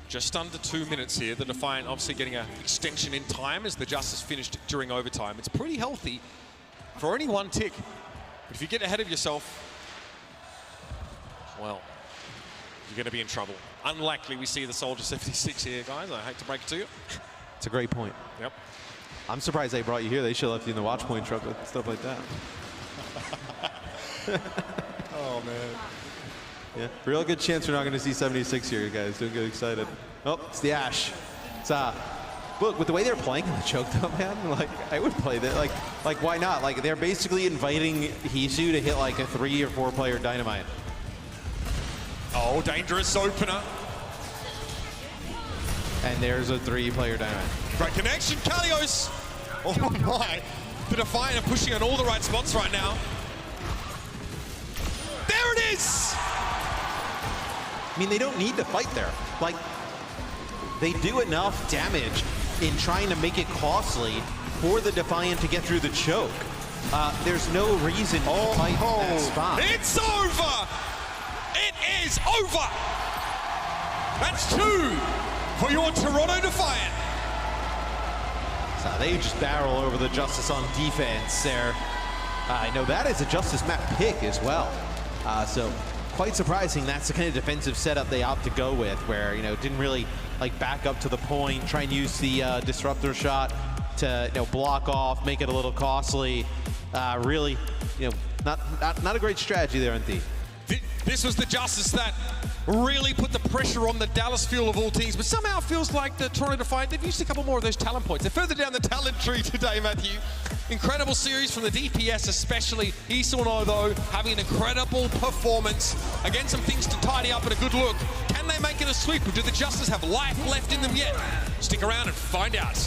Just under 2 minutes here. The Defiant obviously getting an extension in time as the Justice finished during overtime. It's pretty healthy for only 1 tick. But if you get ahead of yourself, well, you're going to be in trouble. Unlikely we see the Soldier 76 here, guys. I hate to break it to you. It's a great point. Yep. I'm surprised they brought you here. They should have left you in the watch point truck with stuff like that. Oh, man. Yeah, real good chance we're not going to see 76 here, you guys. Don't get excited. Oh, it's the Ash. It's look, with the way they're playing in the choke though, man, I would play that. Why not? They're basically inviting Hisu to hit a 3 or 4 player dynamite. Oh, dangerous opener. And there's a 3 player dynamite. Great connection, Kalios. Oh my. The Defiant are pushing on all the right spots right now. There it is! I mean, they don't need to fight there. They do enough damage in trying to make it costly for the Defiant to get through the choke. There's no reason to fight that spot. It's over! It is over! That's 2 for your Toronto Defiant. So they just barrel over the Justice on defense there. I know that is a Justice map pick as well. So quite surprising that's the kind of defensive setup they opt to go with, where, you know, didn't really like back up to the point, try and use the disruptor shot to, you know, block off, make it a little costly. Really, you know, not a great strategy there, NT. This was the Justice that really put the pressure on the Dallas Fuel of all teams, but somehow it feels like the Toronto Defiant, they've used a couple more of those talent points. They're further down the talent tree today, Matthew. Incredible series from the DPS especially. Isono, though, having an incredible performance. Again, some things to tidy up and a good look. Can they make it a sweep, or do the Justice have life left in them yet? Stick around and find out.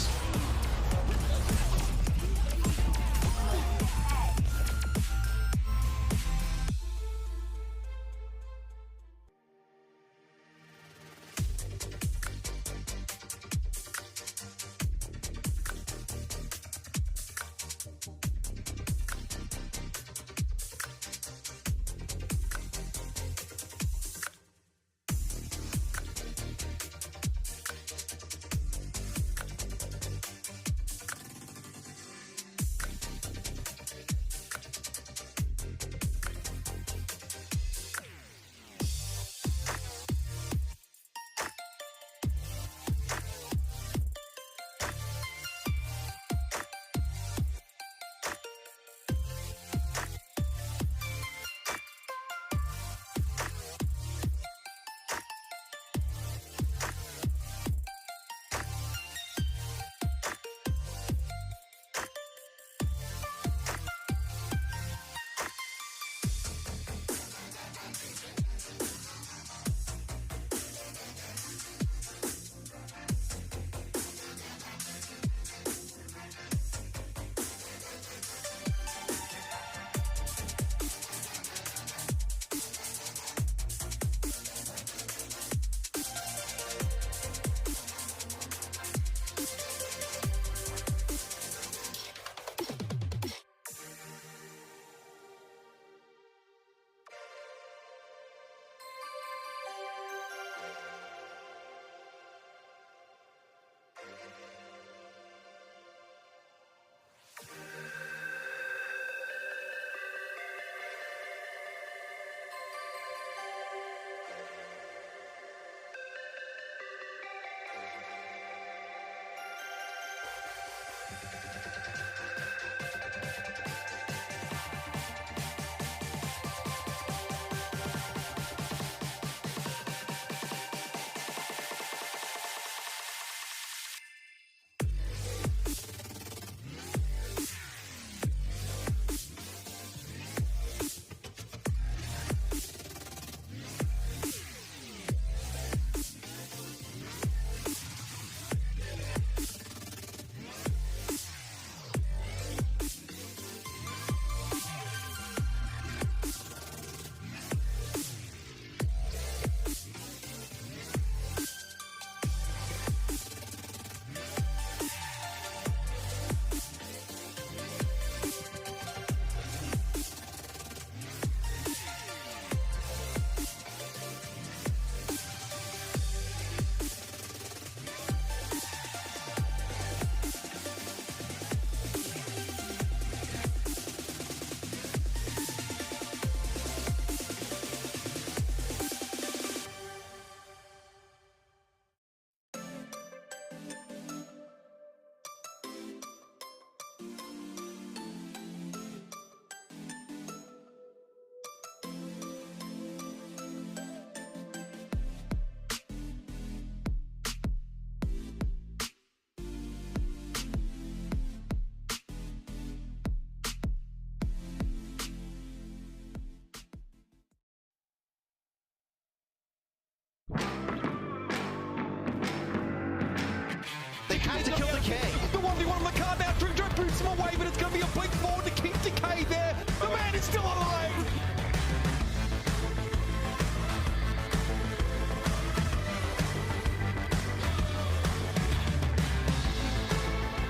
They had to kill Decay. The 1v1 on the card now. Dream Drop boots him away, but it's going to be a blink forward to keep Decay there. The man is still alive.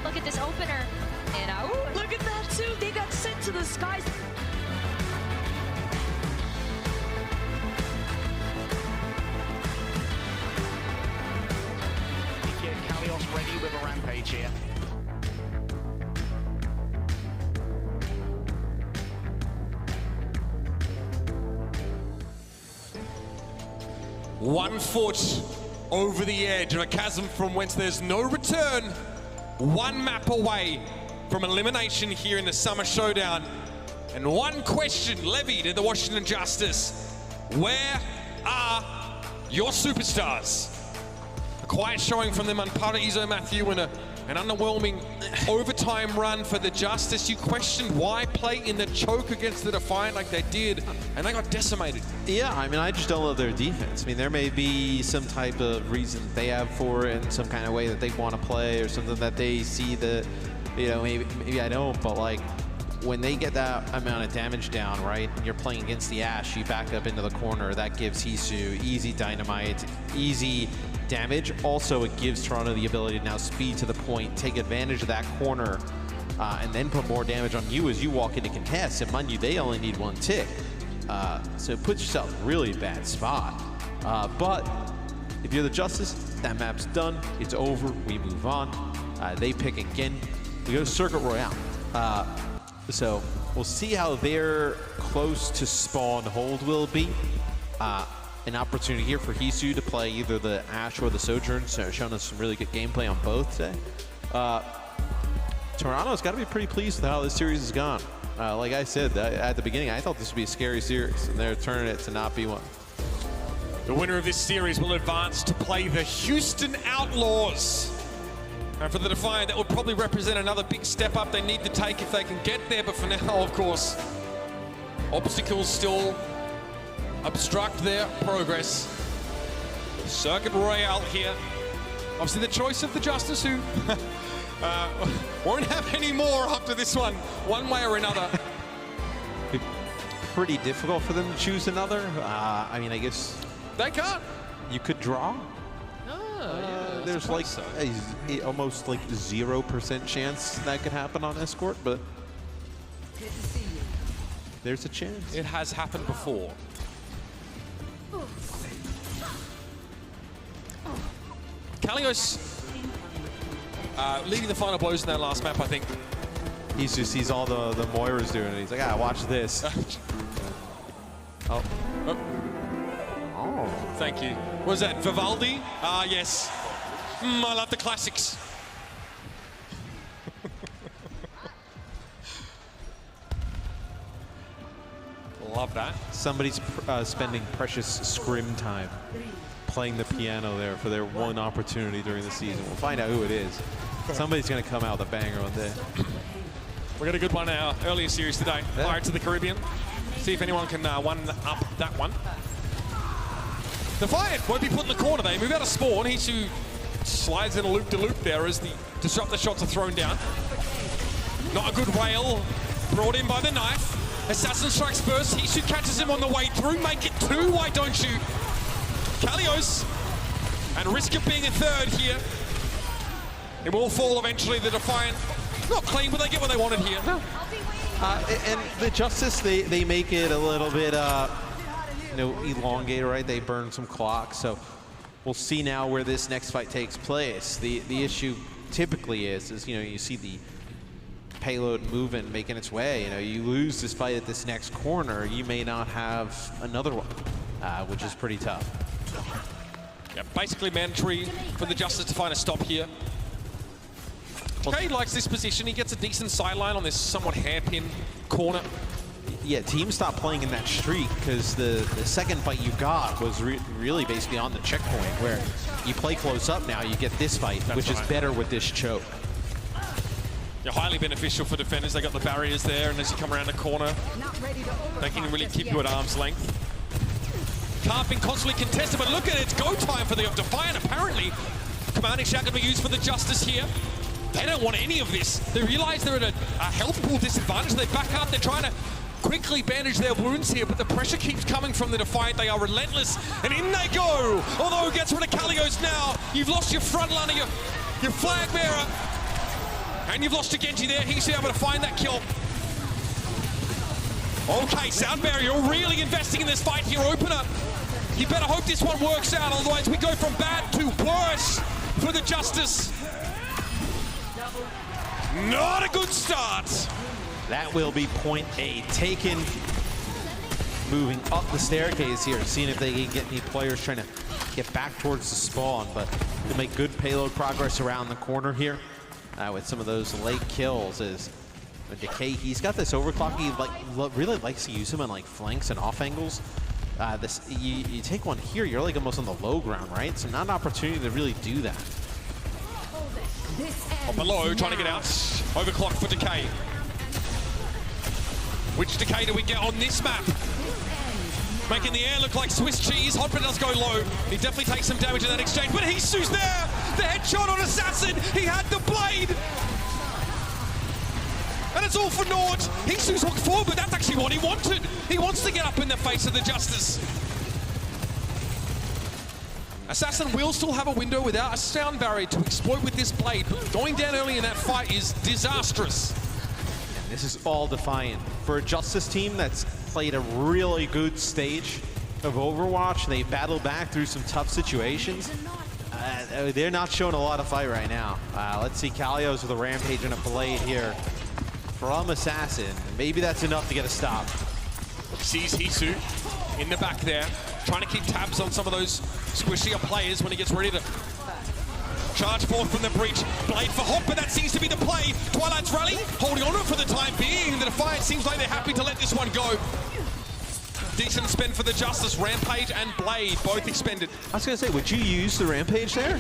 Look at this opener. And look at that too. They got sent to the skies. 1 foot over the edge of a chasm from whence there's no return. 1 map away from elimination here in the Summer Showdown. And one question levied at the Washington Justice. Where are your superstars? A quiet showing from them on Paraiso, Matthew, and an underwhelming overtime run for the Justice. You questioned why play in the choke against the Defiant like they did, and they got decimated. Yeah, I mean, I just don't love their defense. I mean, there may be some type of reason they have for it in some kind of way that they want to play or something that they see that, you know, maybe I don't, but like, when they get that amount of damage down, right, and you're playing against the Ashe, you back up into the corner, that gives Hisu easy dynamite, easy damage. Also, it gives Toronto the ability to now speed to the point, take advantage of that corner, and then put more damage on you as you walk into contests. And mind you, they only need 1 tick. So it puts yourself in a really bad spot. But if you're the Justice, that map's done, it's over, we move on. They pick again, we go to Circuit Royale. So we'll see how their close to spawn hold will be. An opportunity here for Hisu to play either the Ashe or the Sojourn, so showing us some really good gameplay on both today. Toronto's got to be pretty pleased with how this series has gone. Like I said at the beginning, I thought this would be a scary series, and they're turning it to not be one. The winner of this series will advance to play the Houston Outlaws. And for the Defiant, that would probably represent another big step up they need to take if they can get there. But for now, of course, obstacles still obstruct their progress. Circuit Royale here. Obviously the choice of the Justice, who won't have any more after this one way or another. Pretty difficult for them to choose another. I mean, I guess they can't. You could draw. Yeah, there's like almost like 0% chance that could happen on Escort, but there's a chance. It has happened before. Kalios leading the final blows in that last map, I think. He just sees all the Moiras doing it. He's like, watch this. Oh. Thank you. What was that, Vivaldi? Ah, yes. I love the classics. Love that. Somebody's spending precious scrim time playing the piano there for their one opportunity during the season. We'll find out who it is. Somebody's going to come out with a banger one day. We got a good one in our earlier series today. Yeah. Pirates of the Caribbean. See if anyone can one-up that one. Defiant won't be put in the corner. They move out of spawn. Hisu slides in a loop-de-loop there as the disruptor shots are thrown down. Not a good rail brought in by the knife. Assassin strikes first. Hisu catches him on the way through. Make it 2. Why don't you? Kalios, and risk of being a 3rd here. It will fall eventually. The Defiant, not clean, but they get what they wanted here. No. And the Justice, they make it a little bit elongated, right? They burn some clocks, so we'll see now where this next fight takes place. The issue typically is you see the payload moving, making its way. You lose this fight at this next corner, you may not have another one, which is pretty tough. Yeah, basically mandatory for the Justice to find a stop here. He likes this position. He gets a decent sideline on this somewhat hairpin corner. Yeah, teams stop playing in that streak because the second fight you got was really basically on the checkpoint where you play close up now, you get this fight, which is better with this choke. Yeah, highly beneficial for defenders. They got the barriers there, and as you come around the corner, they can really keep you at arm's length. Can't be constantly contested, but look at it, it's go time for the Defiant. Apparently, commanding shout can be used for the Justice here. They don't want any of this. They realize they're at a health pool disadvantage. They back up, they're trying to quickly bandage their wounds here, but the pressure keeps coming from the Defiant. They are relentless, and in they go. Although gets rid of Kalios now. You've lost your frontliner, your flag bearer, and you've lost your Genji there. He's able to find that kill. Okay, Sound Barrier, you're really investing in this fight here, opener. You better hope this one works out, otherwise we go from bad to worse for the Justice. Not a good start. That will be point A taken. Moving up the staircase here, seeing if they can get any players trying to get back towards the spawn, but they make good payload progress around the corner here with some of those late kills. Is Decay, he's got this overclock. He really likes to use him on like flanks and off angles. You take one here, you're like almost on the low ground, right? So not an opportunity to really do that. Up below, trying to get out. Overclock for Decay. Which Decay do we get on this map? Making the air look like Swiss cheese. Hopper does go low. He definitely takes some damage in that exchange, but Hisu's there! The headshot on Assassin! He had the blade! And it's all for naught. Hisu's hooked forward, but that's actually what he wanted. He wants to get up in the face of the Justice. Assassin will still have a window without a sound barrier to exploit with this blade, but going down early in that fight is disastrous. And this is all Defiant. For a Justice team that's played a really good stage of Overwatch, they battled back through some tough situations. They're not showing a lot of fight right now. Let's see Kalios with a Rampage and a Blade here from Assassin. Maybe that's enough to get a stop. Sees Hisu in the back there, trying to keep tabs on some of those squishier players when he gets ready to charge forth from the breach. Blade for Hopper, that seems to be the play. Twilight's rally, holding on to it for the time being. The Defiant seems like they're happy to let this one go. Decent spend for the Justice. Rampage and Blade both expended. I was gonna say, would you use the Rampage there?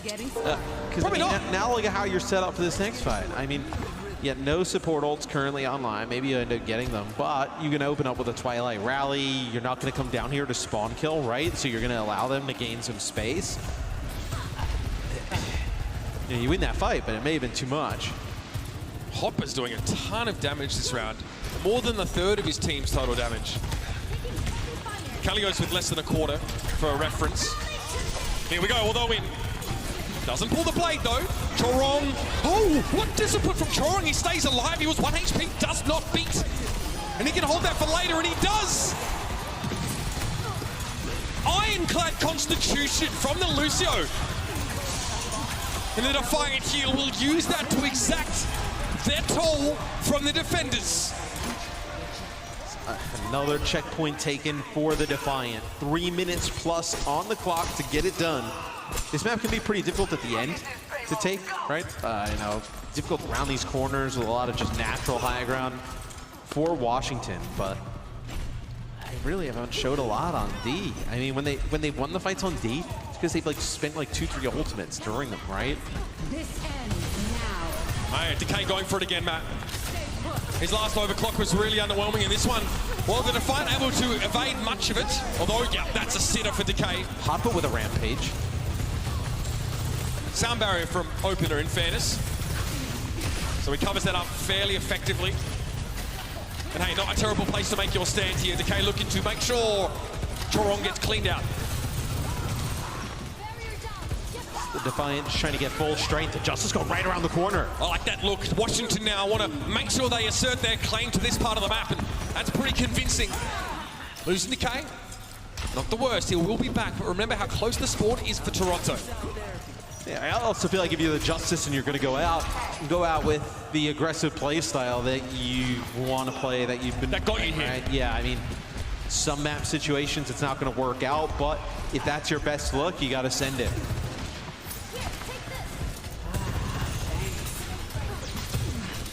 Because now look at how you're set up for this next fight. I mean, yet no support ults currently online. Maybe you end up getting them, but you can open up with a Twilight Rally. You're not going to come down here to spawn kill, right? So you're going to allow them to gain some space. You win that fight, but it may have been too much. Hopper's doing a ton of damage this round. More than a third of his team's total damage. Kalios with less than a quarter, for a reference. Here we go, although in. Doesn't pull the blade though. Chorong. Oh, what discipline from Chorong. He stays alive. He was 1 HP, does not beat. And he can hold that for later, and he does. Ironclad Constitution from the Lucio. And the Defiant here will use that to exact their toll from the defenders. Another checkpoint taken for the Defiant. 3 minutes plus on the clock to get it done. This map can be pretty difficult at the end to take, right? You know, difficult around these corners with a lot of just natural high ground for Washington, but they really haven't showed a lot on D. I mean, when they won the fights on D, it's because they've like spent like 2-3 ultimates during them, right? This ends now. All right, Decay going for it again, Matt. His last overclock was really underwhelming in this one. Well, the Defiant able to evade much of it, although, yeah, that's a sitter for Decay. Hopper with a Rampage. Sound barrier from Opener, in fairness. So he covers that up fairly effectively. And hey, not a terrible place to make your stand here. Decay looking to make sure Chorong gets cleaned out. The Defiant just trying to get full strength. The Justice go right around the corner. I like that look. Washington now want to make sure they assert their claim to this part of the map, and that's pretty convincing. Losing Decay, not the worst. He will be back, but remember how close the sport is for Toronto. Yeah, I also feel like if you're the Justice and you're going to go out with the aggressive play style that you want to play, that you've been... That got you here. Right? Yeah, I mean, some map situations it's not going to work out, but if that's your best look, you got to send it.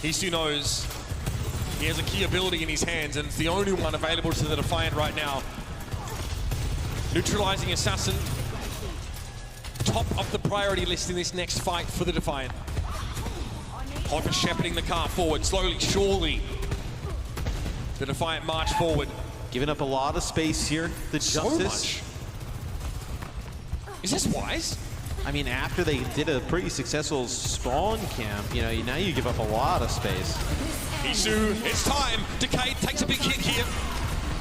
Hisu knows he has a key ability in his hands, and it's the only one available to the Defiant right now. Neutralizing Assassin. Top of the priority list in this next fight for the Defiant. Hopper shepherding the car forward, slowly, surely. The Defiant march forward. Giving up a lot of space here. The Justice. So much. Is this wise? I mean, after they did a pretty successful spawn camp, you know, now you give up a lot of space. Hisu, it's time. Decay takes a big hit here.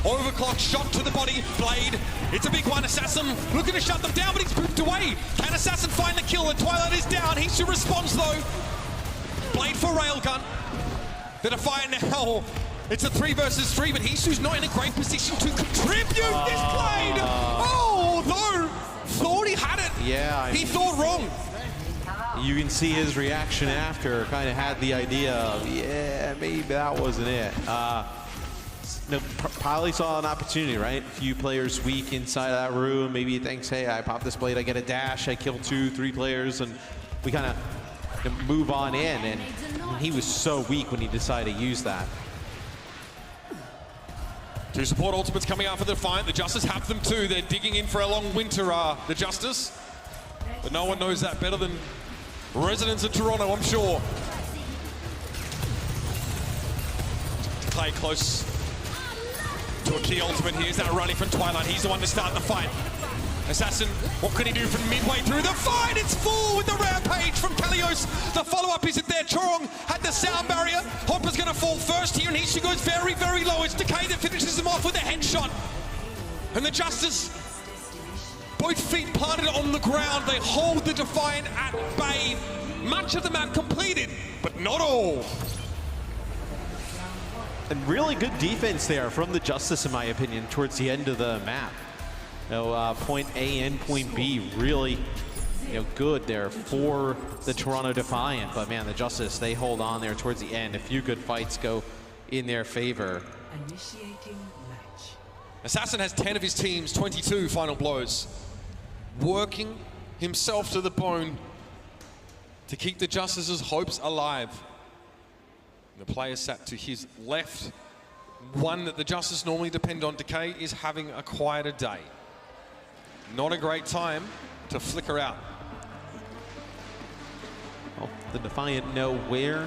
Overclock shot to the body. Blade, it's a big one. Assassin looking to shut them down, but he's pooped away. Can Assassin find the kill? The Twilight is down. Hisu responds though. Blade for Railgun. The Defiant now. It's a 3 versus 3, but Hisu's not in a great position to contribute this Blade. Oh, no. Thought he had it. Yeah. He thought wrong. You can see his reaction after, kind of had the idea of, yeah, maybe that wasn't it. Probably saw an opportunity, right? A few players weak inside of that room. Maybe he thinks, hey, I pop this blade, I get a dash, I kill 2, 3 players, and we kind of move on in. And he was so weak when he decided to use that. 2 support ultimates coming out for the Defiant. The Justice have them too. They're digging in for a long winter, the Justice. But no one knows that better than residents of Toronto, I'm sure. Clay close to a key ultimate. Here's that rally from Twilight. He's the one to start the fight. Assassin, what can he do from midway through the fight? It's full with the rampage from Kalios. The follow-up isn't there. Chorong had the sound barrier. Hopper's going to fall first here, and Hishu goes very, very low. It's Decay that finishes him off with a headshot. And the Justice, both feet planted on the ground. They hold the Defiant at bay. Much of the map completed, but not all. And really good defense there from the Justice, in my opinion, towards the end of the map. Point A and point B really, good there for the Toronto Defiant. But man, the Justice, they hold on there towards the end. A few good fights go in their favor. Initiating match. Assassin has 10 of his team's 22 final blows, working himself to the bone to keep the Justice's hopes alive. The player sat to his left, one that the Justice normally depend on, Decay, is having a quieter day. Not a great time to flicker out. Well, the Defiant know where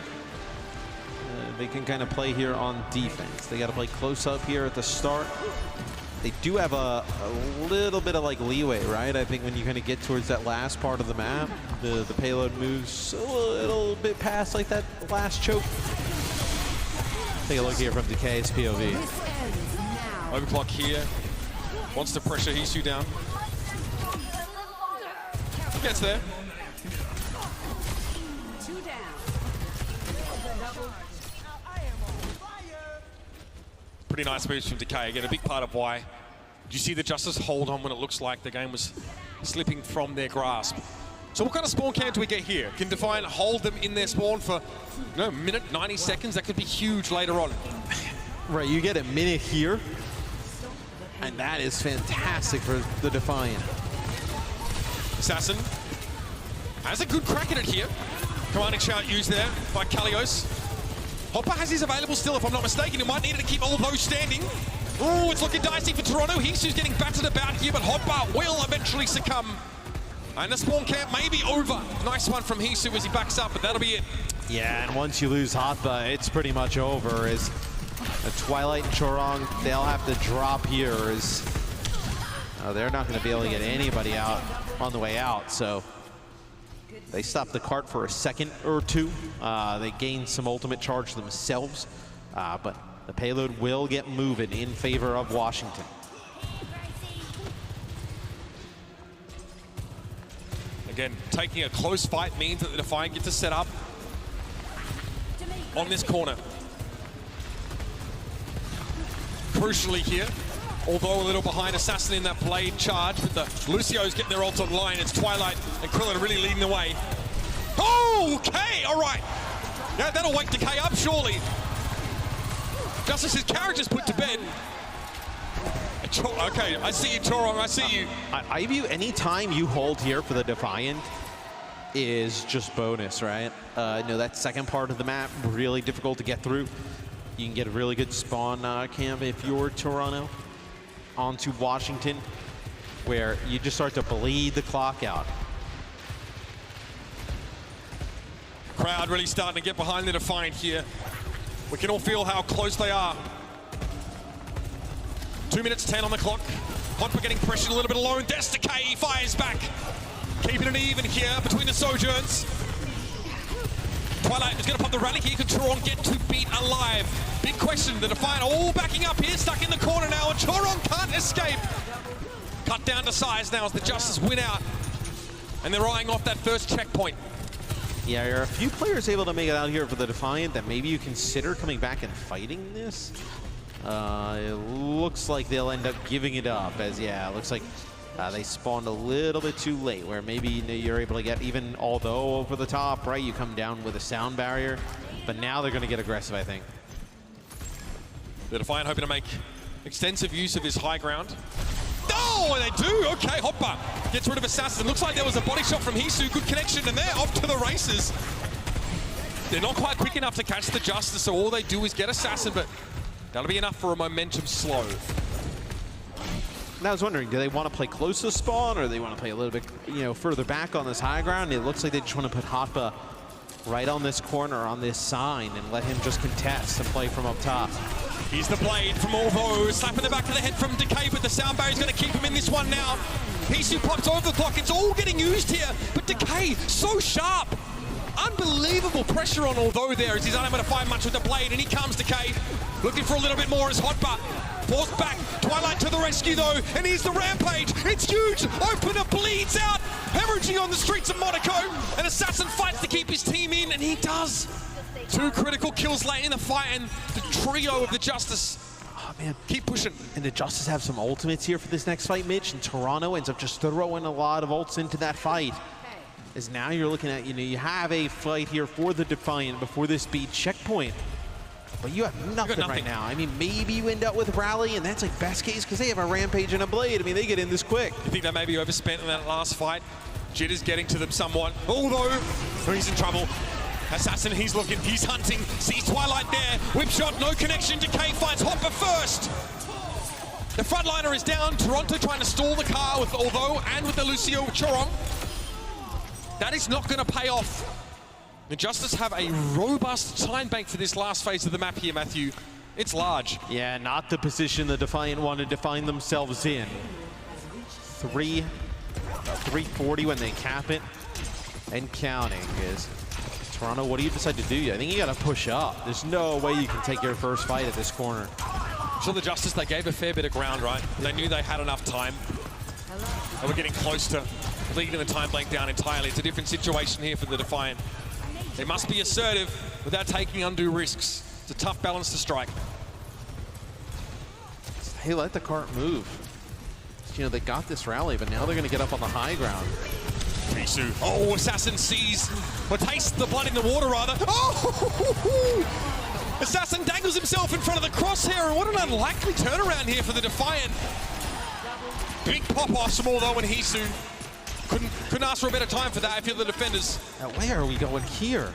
they can kind of play here on defense. They got to play close up here at the start. They do have a little bit of leeway, right? I think when you kind of get towards that last part of the map, the payload moves a little bit past that last choke. Take a look here from Decay's POV. Overclock here. Wants to pressure Hishu down. Gets there. 2 down. Pretty nice moves from Decay. Again, a big part of why. Did you see the Justice hold on when it looks like the game was slipping from their grasp? So what kind of spawn camp do we get here? Can Defiant hold them in their spawn for a minute, 90 seconds? That could be huge later on. Right, you get a minute here, and that is fantastic for the Defiant. Assassin has a good crack at it here. Commanding shout used there by Kalios. Hopper has his available still, if I'm not mistaken. He might need it to keep all those standing. Oh, it's looking dicey for Toronto. Hishu's getting battered about here, but Hopper will eventually succumb. And the spawn camp may be over. Nice one from Hishu as he backs up, but that'll be it. Yeah, and once you lose Hopper, it's pretty much over. As Twilight and Chorong, they'll have to drop here. As they're not going to be able to get anybody out on the way out, so they stop the cart for a second or two. They gain some ultimate charge themselves, but the payload will get moving in favor of Washington. Again, taking a close fight means that the Defiant get to set up on this corner. Crucially here, although a little behind Assassin in that blade charge, but the Lucio's getting their ult online. It's Twilight and Krillin really leading the way. Oh, okay, all right. Yeah, that'll wake Decay up, surely. Justice's character's put to bed. Okay, I see you, Chorong, I see you. I view any time you hold here for the Defiant is just bonus, right? That second part of the map, really difficult to get through. You can get a really good spawn camp if you're Toronto onto Washington, where you just start to bleed the clock out. Crowd really starting to get behind the Defiant here. We can all feel how close they are. 2 minutes 10 on the clock. Hopper getting pressured a little bit alone. Decay fires back. Keeping it even here between the Sojourns. Twilight is going to pop the rally here. Can Chorong get to beat alive? Big question. The Defiant all backing up here, stuck in the corner now, and Chorong can't escape. Cut down to size now as the Justice win out. And they're eyeing off that first checkpoint. Yeah, there are a few players able to make it out here for the Defiant that maybe you consider coming back and fighting this. It looks like they'll end up giving it up, as it looks like they spawned a little bit too late, where maybe you're able to get, even although over the top, right, you come down with a sound barrier, but now they're going to get aggressive, I think. The Defiant hoping to make extensive use of his high ground. Oh, they do. Okay, Hopper gets rid of Assassin. Looks like there was a body shot from Hisu. Good connection, and they're off to the races. They're not quite quick enough to catch the Justice, so all they do is get Assassin, but that'll be enough for a momentum slow. And I was wondering, do they want to play close to spawn, or do they want to play a little bit, further back on this high ground? It looks like they just want to put Hotba right on this corner, on this sign, and let him just contest and play from up top. He's the blade from Orvo, slapping the back of the head from Decay, but the sound barrier's going to keep him in this one now. Hisu pops over the clock. It's all getting used here, but Decay, so sharp. Unbelievable pressure on Orvo there as he's unable to find much with the blade, and he comes Decay, looking for a little bit more as Hotba falls back. Twilight to the rescue though, and here's the rampage. It's huge. Opener bleeds out, hemorrhaging on the streets of Monaco, and Assassin fights to keep his team in, and he does. 2 critical kills late in the fight, and the trio of the Justice, oh man, keep pushing. And the Justice have some ultimates here for this next fight, Mitch, and Toronto ends up just throwing a lot of ults into that fight. As now you're looking at, you have a fight here for the Defiant before this speed checkpoint. But you have nothing right now. I mean, maybe you end up with Rally, and that's like best case because they have a Rampage and a Blade. I mean, they get in this quick. You think they maybe overspent in that last fight? Jitter's getting to them somewhat, although he's in trouble. Assassin, he's looking, he's hunting, sees Twilight there. Whip shot, no connection. Decay finds Hopper first. The frontliner is down. Toronto trying to stall the car with Orvo and with the Lucio Chorong. That is not going to pay off. The Justice have a robust time bank for this last phase of the map here, Matthew. It's large. Yeah, not the position the Defiant wanted to find themselves in. 340 when they cap it and counting is Toronto. What do you decide to do? I think you got to push up. There's no way you can take your first fight at this corner. So the Justice, they gave a fair bit of ground, right? They knew they had enough time. They were getting close to leading the time blank down entirely. It's a different situation here for the Defiant. They must be assertive without taking undue risks. It's a tough balance to strike. Hey, let the cart move. They got this rally, but now they're going to get up on the high ground. Hisu. Oh, Assassin sees, or tastes the blood in the water, rather. Oh! Assassin dangles himself in front of the crosshair, and what an unlikely turnaround here for the Defiant. Big pop-off small though, and Hisu couldn't ask for a better time for that if you're the defenders. Now, where are we going here?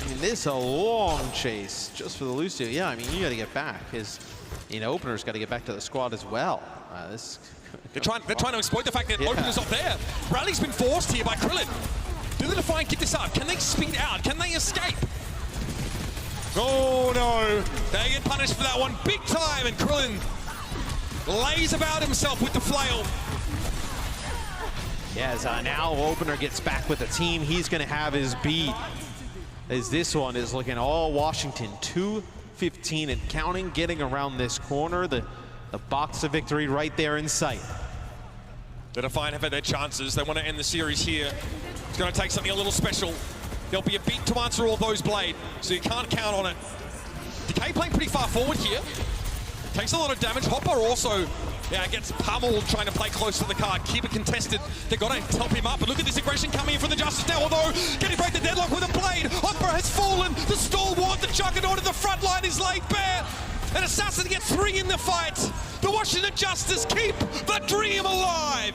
I mean, this is a long chase just for the Lucio. Yeah, I mean, you got to get back. His opener's got to get back to the squad as well. They're trying to exploit the fact that opener's not there. Rally's been forced here by Krillin. Do the Defiant get this up? Can they speed out? Can they escape? Oh no, they get punished for that one big time, and Krillin lays about himself with the flail. Yeah, as now Opener gets back with the team, he's going to have his beat. As this one is looking all Washington, 2:15 and counting, getting around this corner. The box of victory right there in sight. The Defiant have had their chances. They want to end the series here. It's going to take something a little special. There'll be a beat to answer all those Blade, so you can't count on it. Decay playing pretty far forward here. Takes a lot of damage. Hopper also, gets pummeled trying to play close to the card. Keep it contested. They've got to help him up, but look at this aggression coming in from the Justice now, although can he break the deadlock with a Blade? Hopper has fallen. The stalwart, the juggernaut of the front line is laid bare. An Assassin gets 3 in the fight. The Washington Justice keep the dream alive.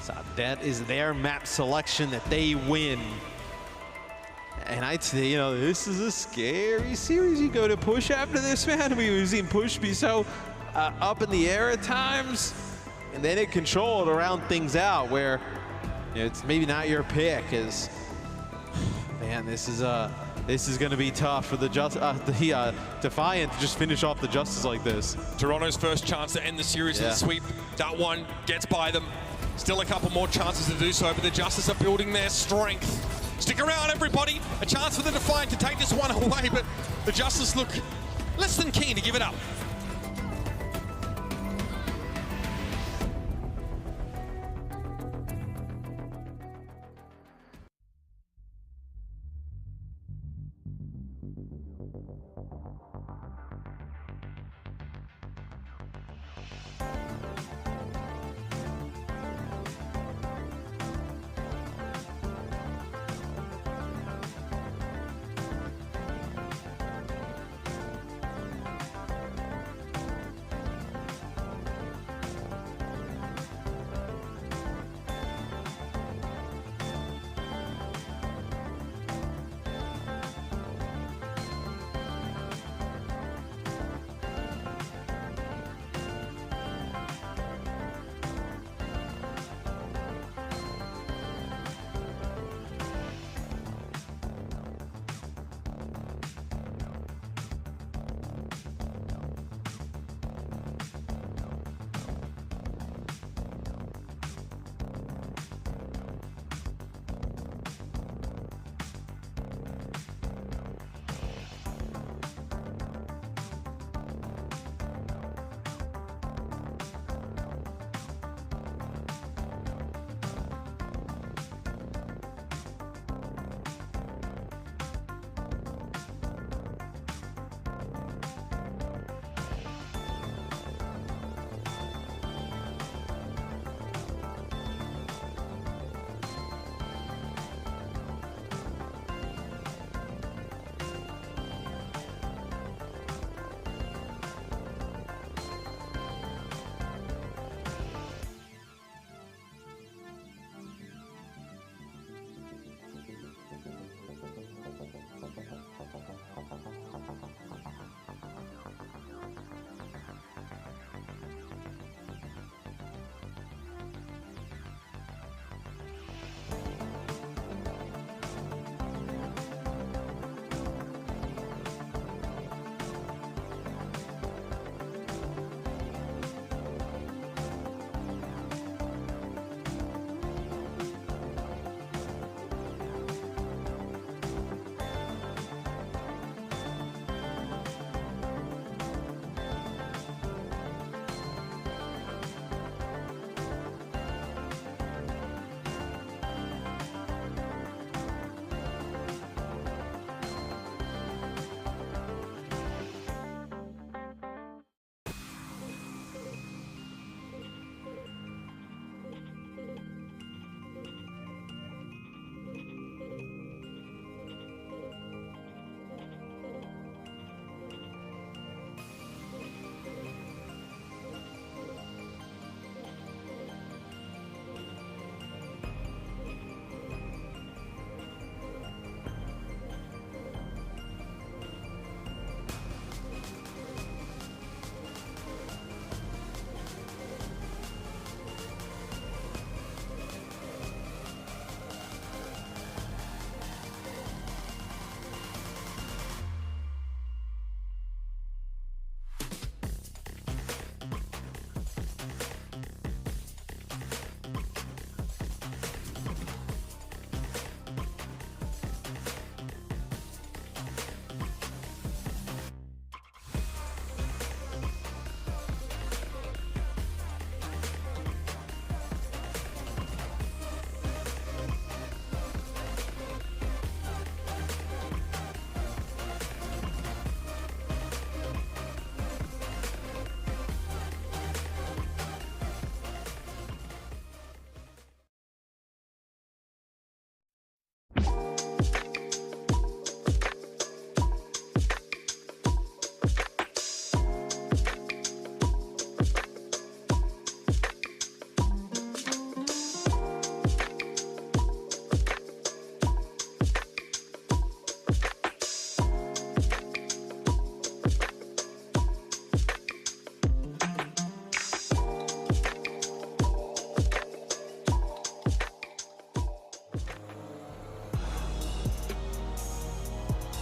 So that is their map selection that they win. And I'd say, this is a scary series you go to push after this, man. We've seen push be so up in the air at times, and then it controlled around things out where it's maybe not your pick. Man, this is going to be tough for the Defiant to just finish off the Justice like this. Toronto's first chance to end the series in the sweep. That one gets by them. Still a couple more chances to do so, but the Justice are building their strength. Stick around, everybody. A chance for the Defiant to take this one away, but the Justice look less than keen to give it up.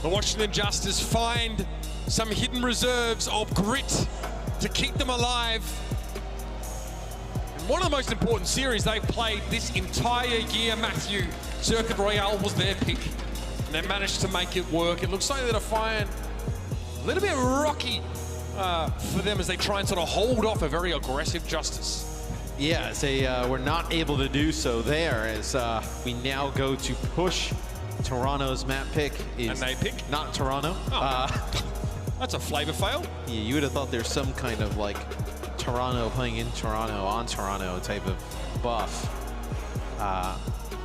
The Washington Justice find some hidden reserves of grit to keep them alive. And one of the most important series they've played this entire year, Matthew. Circuit Royale was their pick, and they managed to make it work. It looks like the Defiant a little bit rocky for them as they try and sort of hold off a very aggressive Justice. Yeah, they were not able to do so there as we now go to push. Toronto's map pick is and they pick? Not Toronto. Oh. That's a flavor fail. Yeah, you would have thought there's some kind of like Toronto playing in Toronto on Toronto type of buff.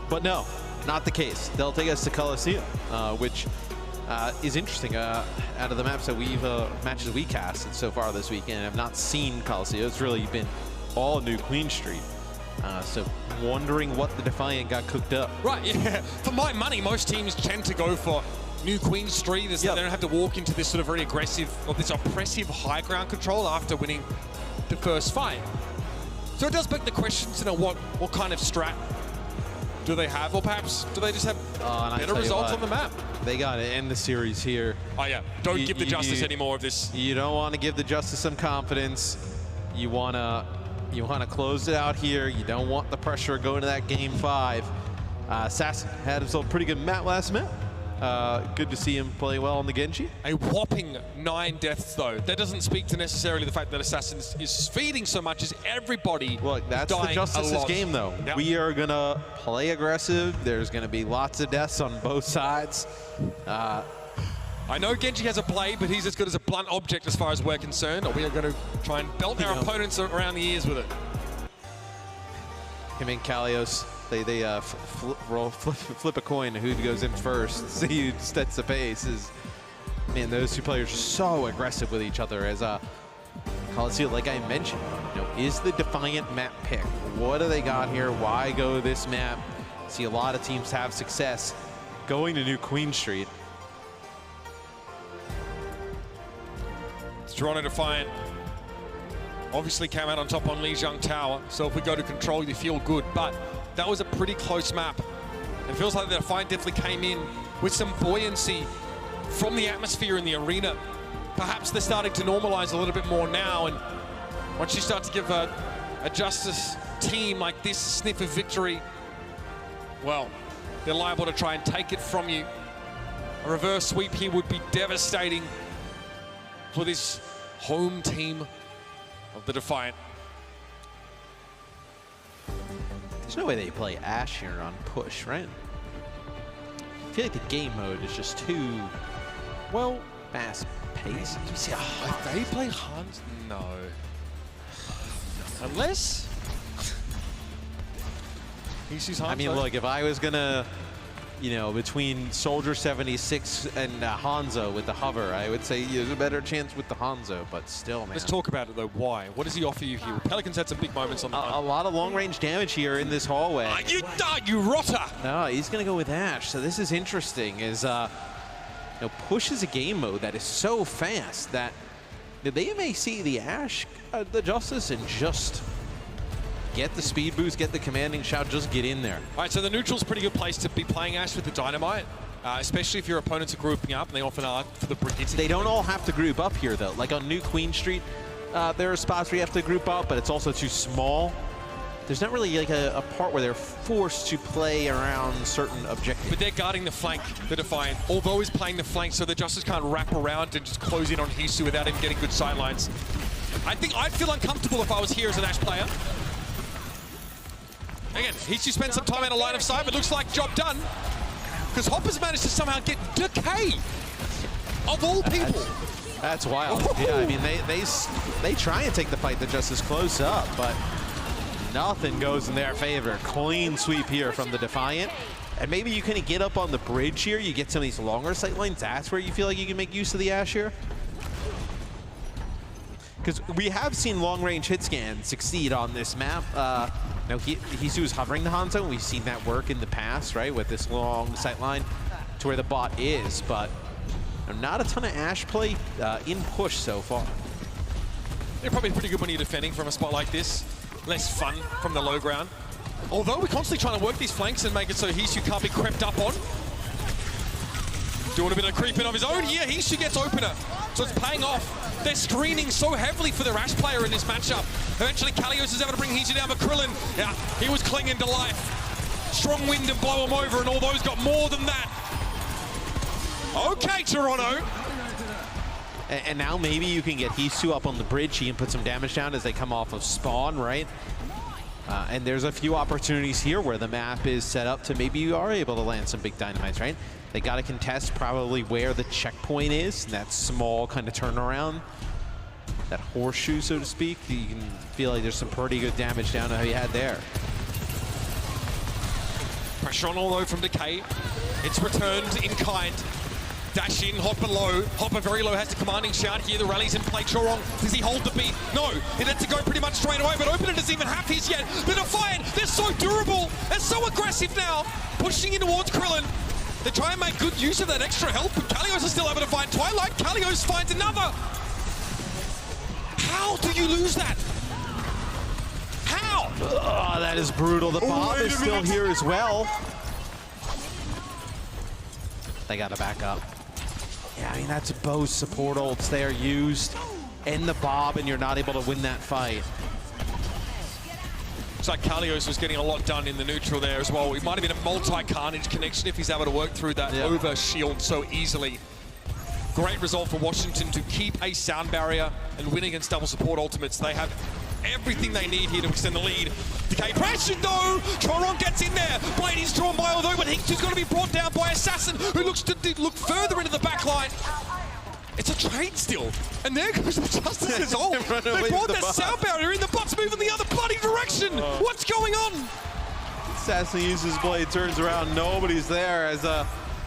But no, not the case. They'll take us to Coliseum, which is interesting. Out of the maps that matches we casted so far this weekend, I've not seen Coliseum. It's really been all New Queen Street. So wondering what the Defiant got cooked up. Right, yeah. For my money, most teams tend to go for New Queen Street. They don't have to walk into this sort of very aggressive, or this oppressive high ground control after winning the first fight. So it does beg the question to know what kind of strat do they have, or perhaps do they just have better results on the map? They got to end the series here. Oh yeah, don't give the Justice any more of this. You don't want to give the Justice some confidence. You want to close it out here. You don't want the pressure going to that game 5. Assassin had himself a pretty good map last map. Good to see him play well on the Genji. A whopping 9 deaths though. That doesn't speak to necessarily the fact that Assassin is feeding so much as everybody. Look, that's the Justice's game though. Yep. We are gonna play aggressive. There's gonna be lots of deaths on both sides. I know Genji has a blade, but he's as good as a blunt object as far as we're concerned. Or we are going to try and belt our opponents around the ears with it. Him and Kalios, they flip a coin who goes in first. See who sets the pace. Man, those two players are so aggressive with each other. As Coliseum, like I mentioned, is the Defiant map pick? What do they got here? Why go this map? See a lot of teams have success going to New Queen Street. Toronto Defiant obviously came out on top on Lijiang Tower, so if we go to control, you feel good. But that was a pretty close map. It feels like the Defiant definitely came in with some buoyancy from the atmosphere in the arena. Perhaps they're starting to normalize a little bit more now, and once you start to give a Justice team like this a sniff of victory, well, they're liable to try and take it from you. A reverse sweep here would be devastating for this home team of the Defiant. There's no way they play Ashe here on push, right? I feel like the game mode is just too, well, fast-paced. If they play Hans, no. Unless he sees Hans. I mean, look, if I was gonna, between Soldier 76 and Hanzo with the hover, I would say there's a better chance with the Hanzo, but still, man. Let's talk about it though. Why? What does he offer you here? Pelicans had some big moments on the A lot of long-range damage here in this hallway. You rotter! No, he's gonna go with Ashe. So this is interesting. Push is a game mode that is so fast that they may see the Ashe, the Justice, and just get the speed boost, get the commanding shout, just get in there. All right, so the neutral's a pretty good place to be playing Ashe with the Dynamite, especially if your opponents are grouping up, and they often are for the Brigitte. They don't all have to group up here, though. Like on New Queen Street, there are spots where you have to group up, but it's also too small. There's not really like a part where they're forced to play around certain objectives. But they're guarding the flank, the Defiant. Although he's playing the flank, so the Justice can't wrap around and just close in on Hisu without him getting good sidelines. I think I'd feel uncomfortable if I was here as an Ashe player. Again, Hisu spent some time out of line of sight, but looks like job done. Because Hopper's managed to somehow get Decay, of all people. That's wild. Yeah, I mean, they try and take the fight the Justice close up, but nothing goes in their favor. Clean sweep here from the Defiant. And maybe you can get up on the bridge here, you get some of these longer sight lines, that's where you feel like you can make use of the Ashe here. Because we have seen long-range hit scan succeed on this map. Hisu was hovering the Hanzo, and we've seen that work in the past, right, with this long sight line to where the bot is, but not a ton of Ashe play in push so far. They're probably pretty good when you're defending from a spot like this. Less fun from the low ground. Although we're constantly trying to work these flanks and make it so Hisu can't be crept up on. Doing a bit of creeping of his own here. He should get opener. So it's paying off. They're screening so heavily for the Rash player in this matchup. Eventually, Kalios is able to bring Heejin down, but Krillin, yeah, he was clinging to life. Strong wind and blow him over, and all those got more than that. Okay, Toronto. And now maybe you can get these two up on the bridge. He can put some damage down as they come off of spawn, right? And there's a few opportunities here where the map is set up to maybe you are able to land some big dynamites, right? They got to contest probably where the checkpoint is, that small kind of turnaround, that horseshoe, so to speak. You can feel like there's some pretty good damage down how you had there. Pressure on all though from Decay. It's returned in kind. Dash in, Hopper low. Hopper very low, has the commanding shout here. The rally's in play. Chorong, does he hold the beat? No, he had to go pretty much straight away, but Opener doesn't even have his yet. The Defiant, they're so durable. They're so aggressive now. Pushing in towards Krillin. They try and make good use of that extra help, but Kalios is still able to find Twilight. Kalios finds another. How do you lose that? How? Oh, that is brutal. The bomb is still here as well. They got to back up. Yeah, I mean, that's both support ults they are used and the Bob, and you're not able to win that fight. Looks like Kalios was getting a lot done in the neutral there as well. It might have been a multi-carnage connection if he's able to work through that over shield so easily. Great result for Washington to keep a sound barrier and win against double support ultimates. They have everything they need here to extend the lead. Decay pressured though! Chorong gets in there. Blade is drawn by although, but Hinktu's going to be brought down by Assassin, who looks to look further into the back line. It's a trade still. And there goes the Justice's ult. They brought their sound barrier in, the but's moving the other bloody direction. What's going on? Assassin uses blade, turns around, nobody's there as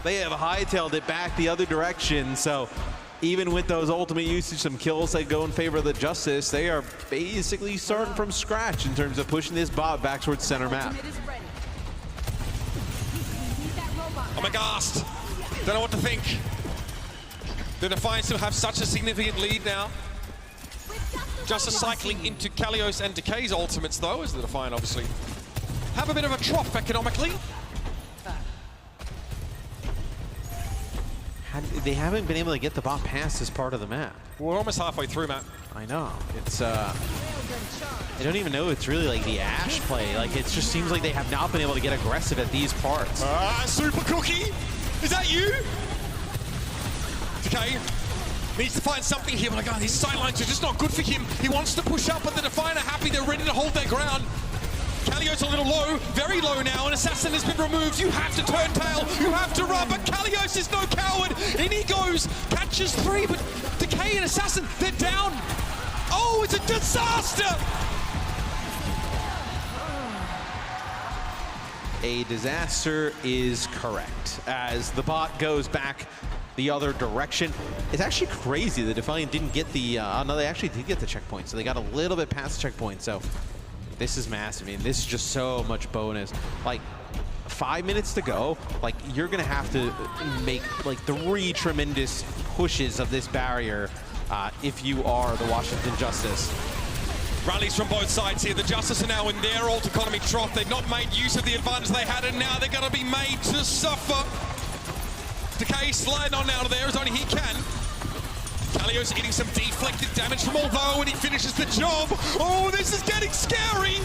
they have hightailed it back the other direction. So even with those ultimate usage, some kills that go in favor of the Justice, they are basically starting from scratch in terms of pushing this bot back towards center map. I'm aghast. Don't know what to think. The Defiant still have such a significant lead now. Justice cycling into Kalios and Decay's ultimates though, as the Defiant obviously have a bit of a trough economically. They haven't been able to get the bot past this part of the map. We're almost halfway through, Matt. I know. It's I don't even know it's really like the Ashe play. Like, it just seems like they have not been able to get aggressive at these parts. Super Cookie! Is that you? Decay needs to find something here, but my God, his sidelines are just not good for him. He wants to push up, but the Defiant are happy. They're ready to hold their ground. Kalios a little low, very low now, and Assassin has been removed. You have to turn tail, you have to run, but Kalios is no coward. In he goes, catches three, but Decay and Assassin, they're down. Oh, it's a disaster! A disaster is correct, as the bot goes back the other direction. It's actually crazy the Defiant didn't get the, no, they actually did get the checkpoint, so they got a little bit past the checkpoint, so this is massive. I mean, this is just so much bonus. Like, 5 minutes to go, like, you're gonna have to make like 3 tremendous pushes of this barrier if you are the Washington Justice. Rallies from both sides here. The Justice are now in their ult economy trough. They've not made use of the advantage they had, and now they're going to be made to suffer. Decay sliding on out of there as only he can. Kalios eating some deflected damage from although, and he finishes the job. Oh, this is getting scary.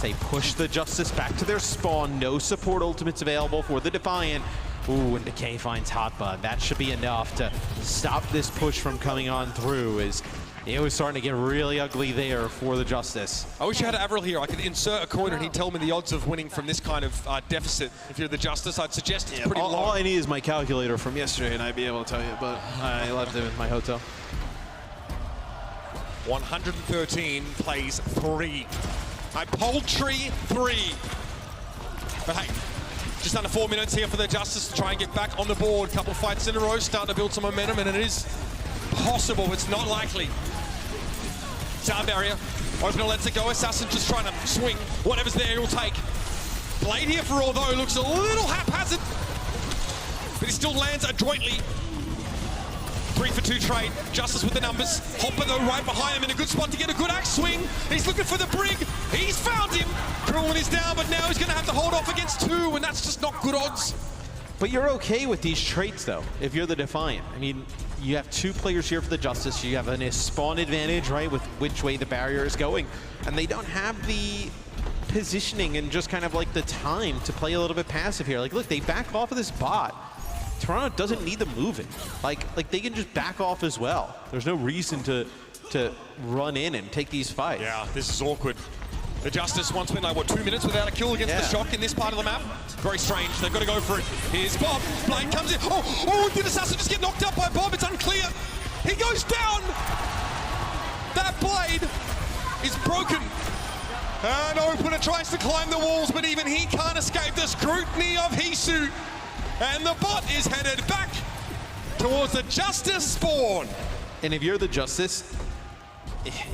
They push the Justice back to their spawn. No support ultimates available for the Defiant. Ooh, and Decay finds Hotbud. That should be enough to stop this push from coming on through, as it was starting to get really ugly there for the Justice. I wish you had Avril here. I could insert a coin and he'd tell me the odds of winning from this kind of deficit. If you're the Justice, I'd suggest it's pretty low. All I need is my calculator from yesterday and I'd be able to tell you, but I left it in my hotel. 113 plays 3. A paltry 3. But hey, just under 4 minutes here for the Justice to try and get back on the board. Couple fights in a row, starting to build some momentum, and it is possible, but it's not likely. Sound barrier. Opener lets it go. Assassin just trying to swing. Whatever's there, he'll take. Blade here for although looks a little haphazard, but he still lands adroitly. 3-for-2 trade. Justice with the numbers. Hopper though right behind him in a good spot to get a good axe swing. He's looking for the brig. He's found him. Krillin is down, but now he's going to have to hold off against 2, and that's just not good odds. But you're okay with these traits, though, if you're the Defiant. I mean, you have 2 players here for the Justice. You have a spawn advantage, right, with which way the barrier is going. And they don't have the positioning and just kind of like the time to play a little bit passive here. Like, look, they back off of this bot. Toronto doesn't need them moving. Like they can just back off as well. There's no reason to run in and take these fights. Yeah, this is awkward. The Justice once went like, what, 2 minutes without a kill against the Shock in this part of the map? Very strange. They've got to go for it. Here's Bob. Blade comes in. Oh, did Assassin just get knocked out by Bob? It's unclear. He goes down. That Blade is broken. And Opener tries to climb the walls, but even he can't escape the scrutiny of Hisu. And the bot is headed back towards the Justice spawn. And if you're the Justice,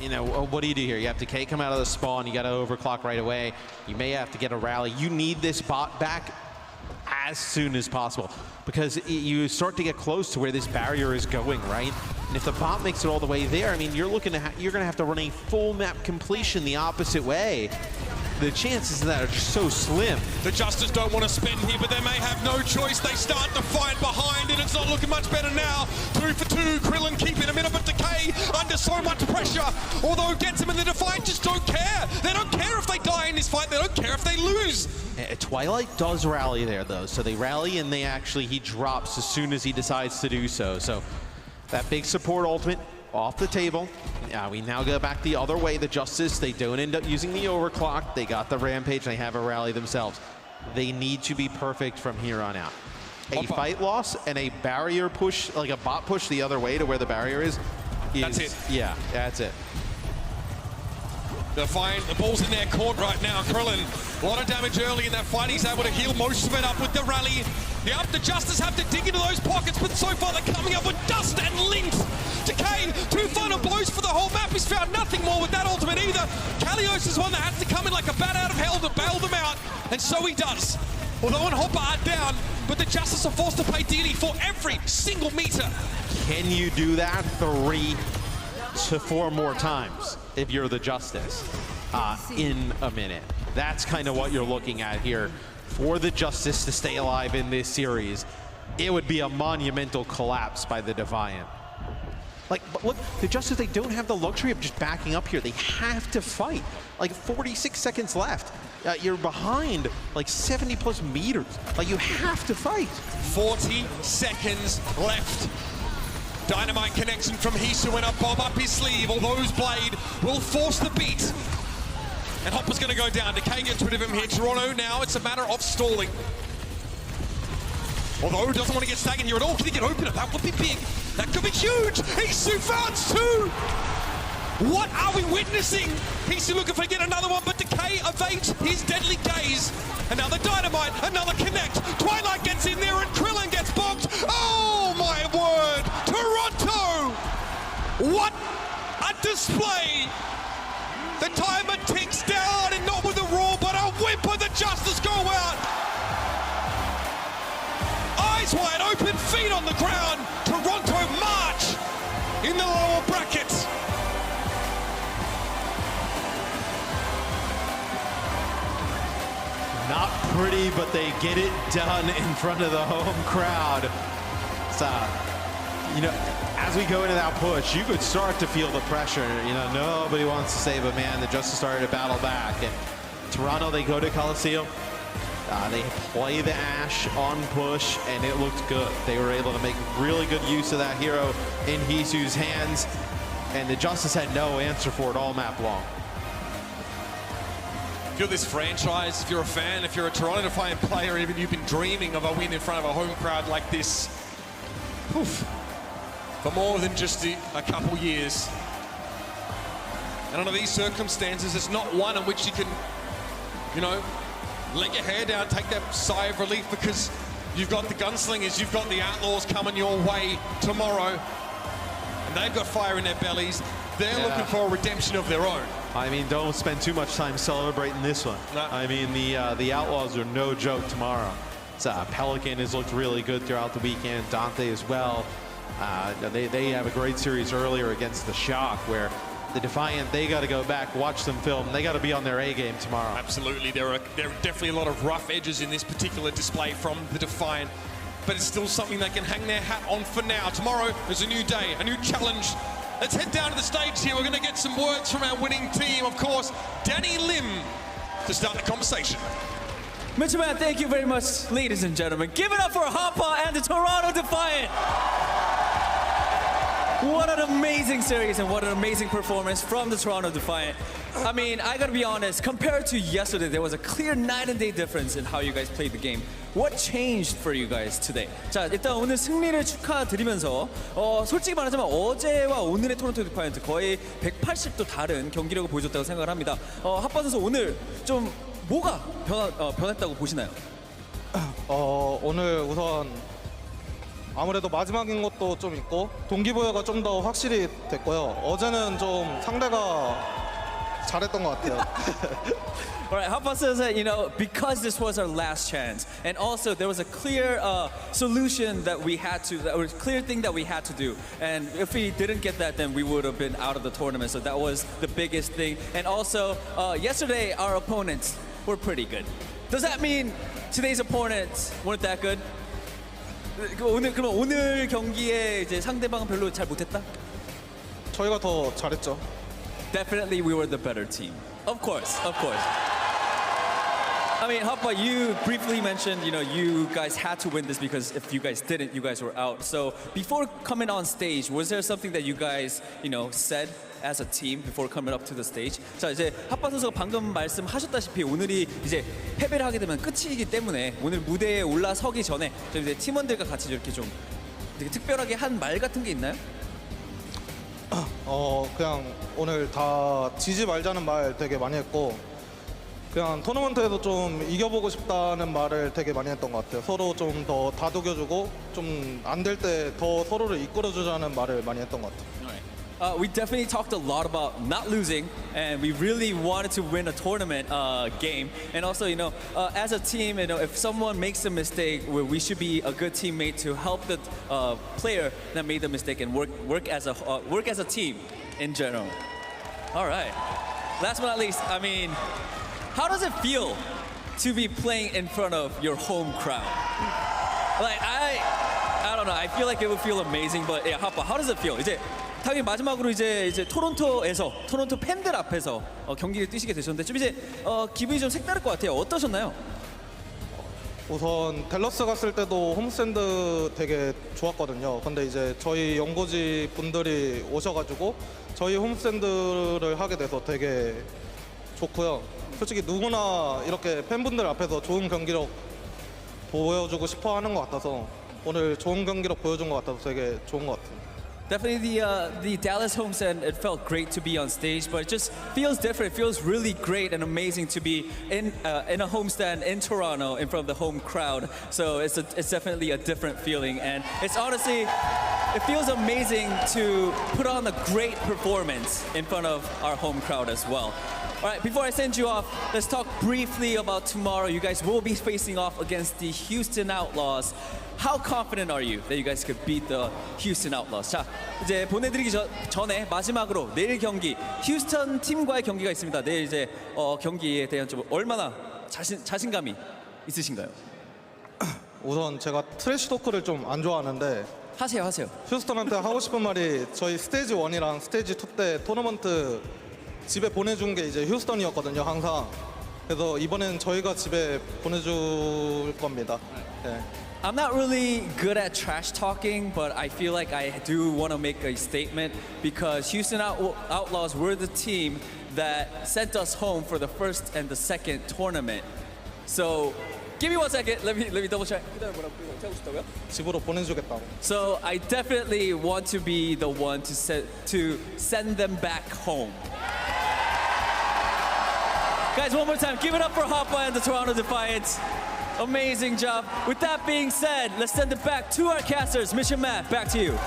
you know, what do you do here? You have to come out of the spawn, you got to overclock right away. You may have to get a rally. You need this bot back as soon as possible because you start to get close to where this barrier is going, right? And if the bot makes it all the way there, I mean, you're going to have to run a full map completion the opposite way. The chances of that are just so slim. The Justice don't want to spend here, but they may have no choice. They start to fight behind, and it's not looking much better now. 2-for-2, Krillin keeping him in, but Decay under so much pressure. Although gets him in the Defiant, just don't care. They don't care if they die in this fight. They don't care if they lose. Twilight does rally there, though. So they rally, and he drops as soon as he decides to do so. So that big support ultimate off the table. We now go back the other way. The Justice, they don't end up using the overclock. They got the Rampage, and they have a rally themselves. They need to be perfect from here on out. A fight loss and a barrier push, like a bot push the other way to where the barrier is that's it. Yeah, that's it. Defiant, the ball's in their court right now. Krillin, a lot of damage early in that fight. He's able to heal most of it up with the rally. The Justice have to dig into those pockets, but so far they're coming up with dust and length. Decay, 2 final blows for the whole map. He's found nothing more with that ultimate either. Kalios is one that has to come in like a bat out of hell to bail them out, and so he does. Although and Hopper are down, but the Justice are forced to pay dearly for every single meter. Can you do that 3 to 4 more times if you're the Justice in a minute? That's kind of what you're looking at here. For the Justice to stay alive in this series, it would be a monumental collapse by the Defiant. Like, but look, the Justice, they don't have the luxury of just backing up here. They have to fight. Like 46 seconds left. You're behind like 70+ meters. Like, you have to fight. 40 seconds left. Dynamite connection from Hisu and a bomb up his sleeve. Although Blade will force the beat. And Hopper's going to go down. Decay gets rid of him here. Toronto now, it's a matter of stalling. Although doesn't want to get staggered here at all. Can he get open? That would be big. That could be huge. Hisu found 2. What are we witnessing? Hisu looking for yet another one, but Decay evades his deadly gaze. Another Dynamite, another connect. Twilight gets in there and Krillin gets bonked. Oh my word! Toronto! What a display! The timer ticks down, and not with a roar, but a whimper. The Justice go out. Eyes wide open, feet on the ground. Toronto march in the lower brackets. Not pretty, but they get it done in front of the home crowd. So, you know, as we go into that push, you could start to feel the pressure. You know, nobody wants to save a man. The Justice started to battle back. And Toronto, they go to Coliseum. They play the Ashe on push, and it looked good. They were able to make really good use of that hero in Hisu's hands. And the Justice had no answer for it all map long. If you're this franchise, if you're a fan, if you're a Toronto Defiant player, even you've been dreaming of a win in front of a home crowd like this, for more than just a couple years. And under these circumstances, it's not one in which you can, you know, let your hair down, take that sigh of relief, because you've got the Gunslingers, you've got the Outlaws coming your way tomorrow. And they've got fire in their bellies. They're looking for a redemption of their own. I mean, don't spend too much time celebrating this one. No. I mean, the Outlaws are no joke tomorrow. Pelican has looked really good throughout the weekend. Dante as well. They have a great series earlier against the Shock where the Defiant, they got to go back, watch them film. They got to be on their A game tomorrow. Absolutely, there are definitely a lot of rough edges in this particular display from the Defiant, but it's still something they can hang their hat on for now. Tomorrow is a new day, a new challenge. Let's head down to the stage here. We're going to get some words from our winning team. Of course, Danny Lim to start the conversation. Mr. Man, thank you very much, ladies and gentlemen. Give it up for Hoppa and the Toronto Defiant. What an amazing series and what an amazing performance from the Toronto Defiant. I mean, I gotta be honest, compared to yesterday, there was a clear night and day difference in how you guys played the game. What changed for you guys today? 자, 일단 오늘 승리를 축하드리면서 솔직히 말하자면 어제와 오늘의 토론토 디파이언트 거의 180도 다른 경기력을 보여줬다고 생각을 합니다. 핫바 선수 오늘 좀 뭐가 변했다고 보시나요? 오늘 우선 아무래도 마지막인 것도 좀 있고 동기부여가 좀 더 확실히 됐고요. 어제는 좀 상대가 잘했던 것 같아요. All right, Hoppa says that, you know, because this was our last chance, and also there was a clear solution that we had to, or a clear thing that we had to do. And if we didn't get that, then we would have been out of the tournament. So that was the biggest thing. And also, yesterday our opponents were pretty good. Does that mean today's opponents weren't that good? 그럼 오늘 경기에 이제 상대방은 별로 잘 못했다? 저희가 더 잘했죠. Definitely, we were the better team. Of course, of course. I mean, Hoppa, you briefly mentioned, you know, you guys had to win this because if you guys didn't, you guys were out. So before coming on stage, was there something that you guys, you know, said as a team before coming up to the stage? 자, 이제 핫바 선수가 방금 말씀하셨다시피 오늘이 이제 패배를 하게 되면 끝이기 때문에 오늘 무대에 올라서기 전에 좀 이제 팀원들과 같이 이렇게 좀 되게 특별하게 한 말 같은 게 있나요? 그냥 오늘 다 지지 말자는 말 되게 많이 했고 그냥 토너먼트에서 좀 이겨보고 싶다는 말을 되게 많이 했던 것 같아요. 서로 좀 더 다독여주고 좀 안 될 때 더 서로를 이끌어주자는 말을 많이 했던 것 같아요. We definitely talked a lot about not losing, and we really wanted to win a tournament game. And also, you know, as a team, you know, if someone makes a mistake, we should be a good teammate to help the player that made the mistake and work as a team in general. All right. Last but not least, I mean, how does it feel to be playing in front of your home crowd? Like I don't know. I feel like it would feel amazing, but yeah, Hoppa, how does it feel? 당연히 마지막으로 이제 토론토 팬들 앞에서 경기를 뛰시게 되셨는데 좀 이제 기분이 좀 색다를 것 같아요. 어떠셨나요? 우선 댈러스 갔을 때도 홈스탠드 되게 좋았거든요. 근데 이제 저희 연고지 분들이 오셔가지고 저희 홈스탠드를 하게 돼서 되게 좋고요. 솔직히 누구나 이렇게 팬분들 앞에서 좋은 경기력 보여주고 싶어 하는 것 같아서 오늘 좋은 경기력 보여준 것 같아서 되게 좋은 것 같아요. Definitely the Dallas homestand, it felt great to be on stage, but it just feels different. It feels really great and amazing to be in a homestand in Toronto in front of the home crowd. So it's definitely a different feeling, and it's honestly, it feels amazing to put on a great performance in front of our home crowd as well. All right, before I send you off, let's talk briefly about tomorrow. You guys will be facing off against the Houston Outlaws. How confident are you that you guys could beat the Houston Outlaws? 자, 이제 보내드리기 전에 마지막으로 내일 경기 휴스턴 팀과의 경기가 있습니다. 내일 이제 경기에 대한 좀 얼마나 자신감이 있으신가요? 우선 제가 트래시 토크를 좀 안 좋아하는데 하세요. 휴스턴한테 하고 싶은 말이 저희 스테이지 1이랑 스테이지 2 때 토너먼트 집에 보내준 게 이제 휴스턴이었거든요, 항상. 그래서 이번엔 저희가 집에 보내줄 겁니다. 네. I'm not really good at trash talking, but I feel like I do want to make a statement because Houston Outlaws were the team that sent us home for the first and the second tournament. So, give me 1 second. Let me double check. 집으로 보내주겠다고. So I definitely want to be the one to send them back home. Guys, one more time, give it up for Hoppa and the Toronto Defiant. Amazing job. With that being said, let's send it back to our casters. Mission Matt, back to you.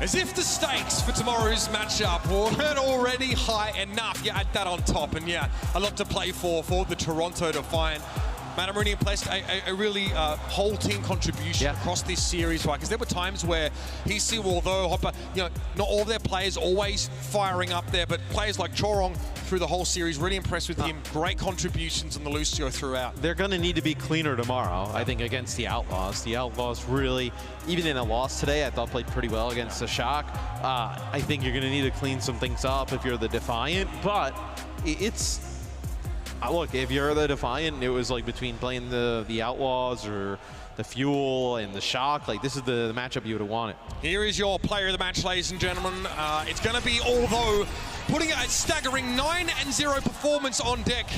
As if the stakes for tomorrow's matchup weren't already high enough, you add that on top, and yeah, a lot to play for the Toronto Defiant. Madam, really impressed. A really whole team contribution across this series, right? Because there were times where although Hopper, not all of their players always firing up there, but players like Chorong through the whole series, really impressed with him. Great contributions on the Lucio throughout. They're going to need to be cleaner tomorrow, I think, against the Outlaws. The Outlaws really, even in a loss today, I thought played pretty well against the Shock. I think you're going to need to clean some things up if you're the Defiant, but look, if you're the Defiant, it was like between playing the Outlaws or the Fuel and the Shock. Like, this is the matchup you would have wanted. Here is your player of the match, ladies and gentlemen. It's going to be, although, putting a staggering 9-0 performance on deck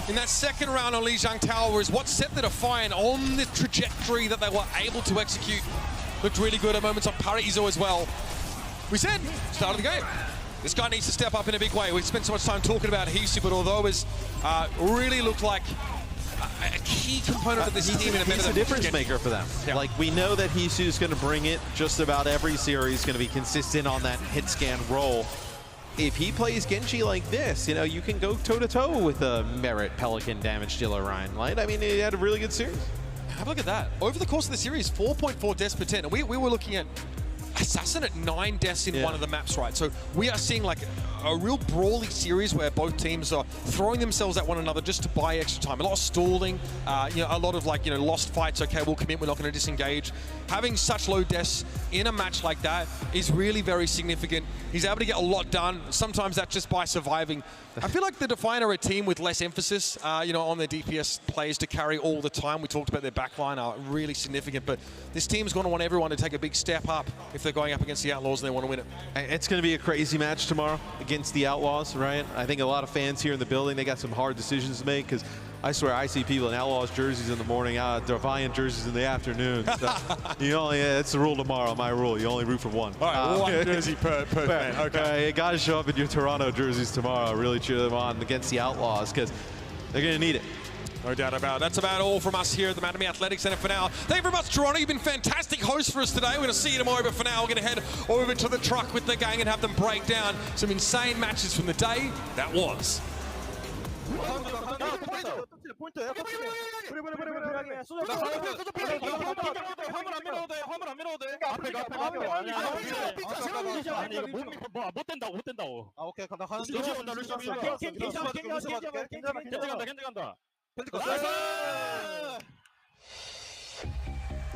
in that second round on Lijiang Tower is what set the Defiant on the trajectory that they were able to execute. Looked really good at moments on Paraiso as well. We said, start of the game. This guy needs to step up in a big way. We've spent so much time talking about Hisu, but although it's really looked like a key component of this team in a minute. He's a difference maker for them. Yeah. Like, we know that Hisu's going to bring it just about every series, going to be consistent on that hit scan role. If he plays Genji like this, you can go toe-to-toe with a Merit Pelican damage dealer Ryan, right? I mean, he had a really good series. Have a look at that. Over the course of the series, 4.4 deaths per 10. And we were looking at Assassin at 9 deaths in one of the maps, right? So we are seeing like a real brawly series where both teams are throwing themselves at one another just to buy extra time. A lot of stalling, a lot of lost fights. Okay, we'll commit, we're not going to disengage. Having such low deaths in a match like that is really very significant. He's able to get a lot done. Sometimes that's just by surviving. I feel like the Defiant are a team with less emphasis, on their DPS players to carry all the time. We talked about their backline are really significant, but this team's going to want everyone to take a big step up if they're going up against the Outlaws and they want to win it. It's going to be a crazy match tomorrow against the Outlaws, right? I think a lot of fans here in the building, they got some hard decisions to make, because I swear I see people in Outlaws jerseys in the morning, Defiant jerseys in the afternoon. So it's the rule tomorrow, my rule. You only root for one. All right, one jersey per fan. Okay. You got to show up in your Toronto jerseys tomorrow. Really cheer them on against the Outlaws, because they're going to need it. No doubt about it. That's about all from us here at the Madame Athletic Centre for now. Thank you very much, Toronto. You've been fantastic hosts for us today. We're going to see you tomorrow, but for now, we're going to head over to the truck with the gang and have them break down some insane matches from the day that was.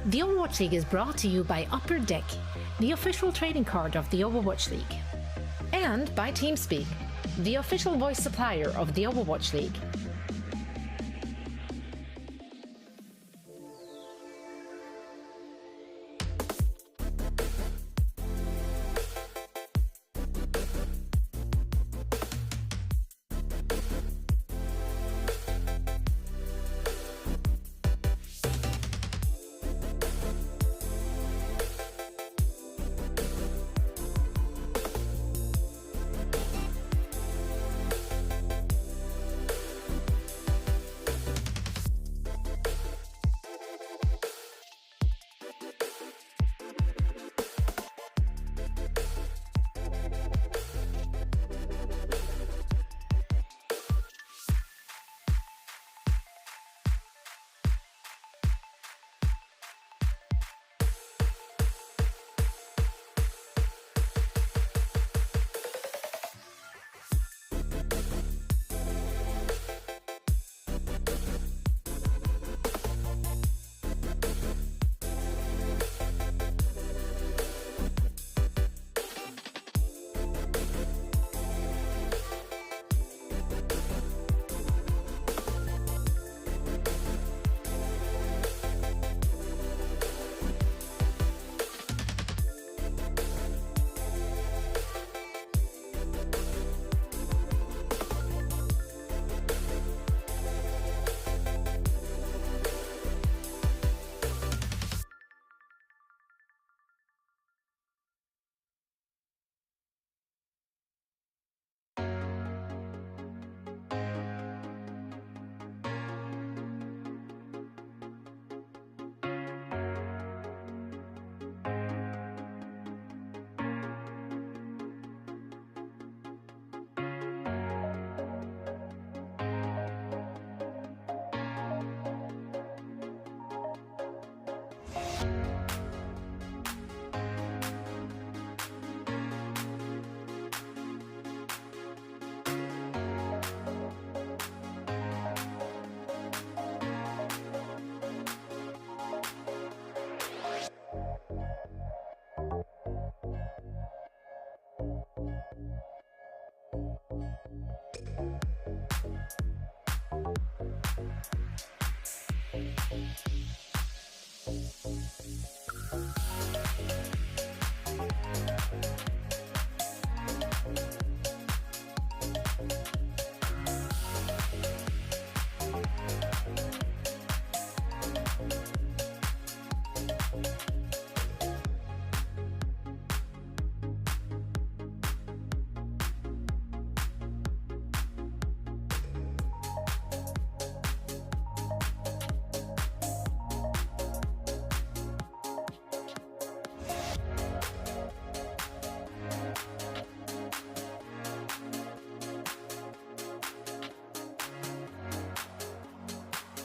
The Overwatch League is brought to you by Upper Deck, the official trading card of the Overwatch League. And by TeamSpeak, the official voice supplier of the Overwatch League.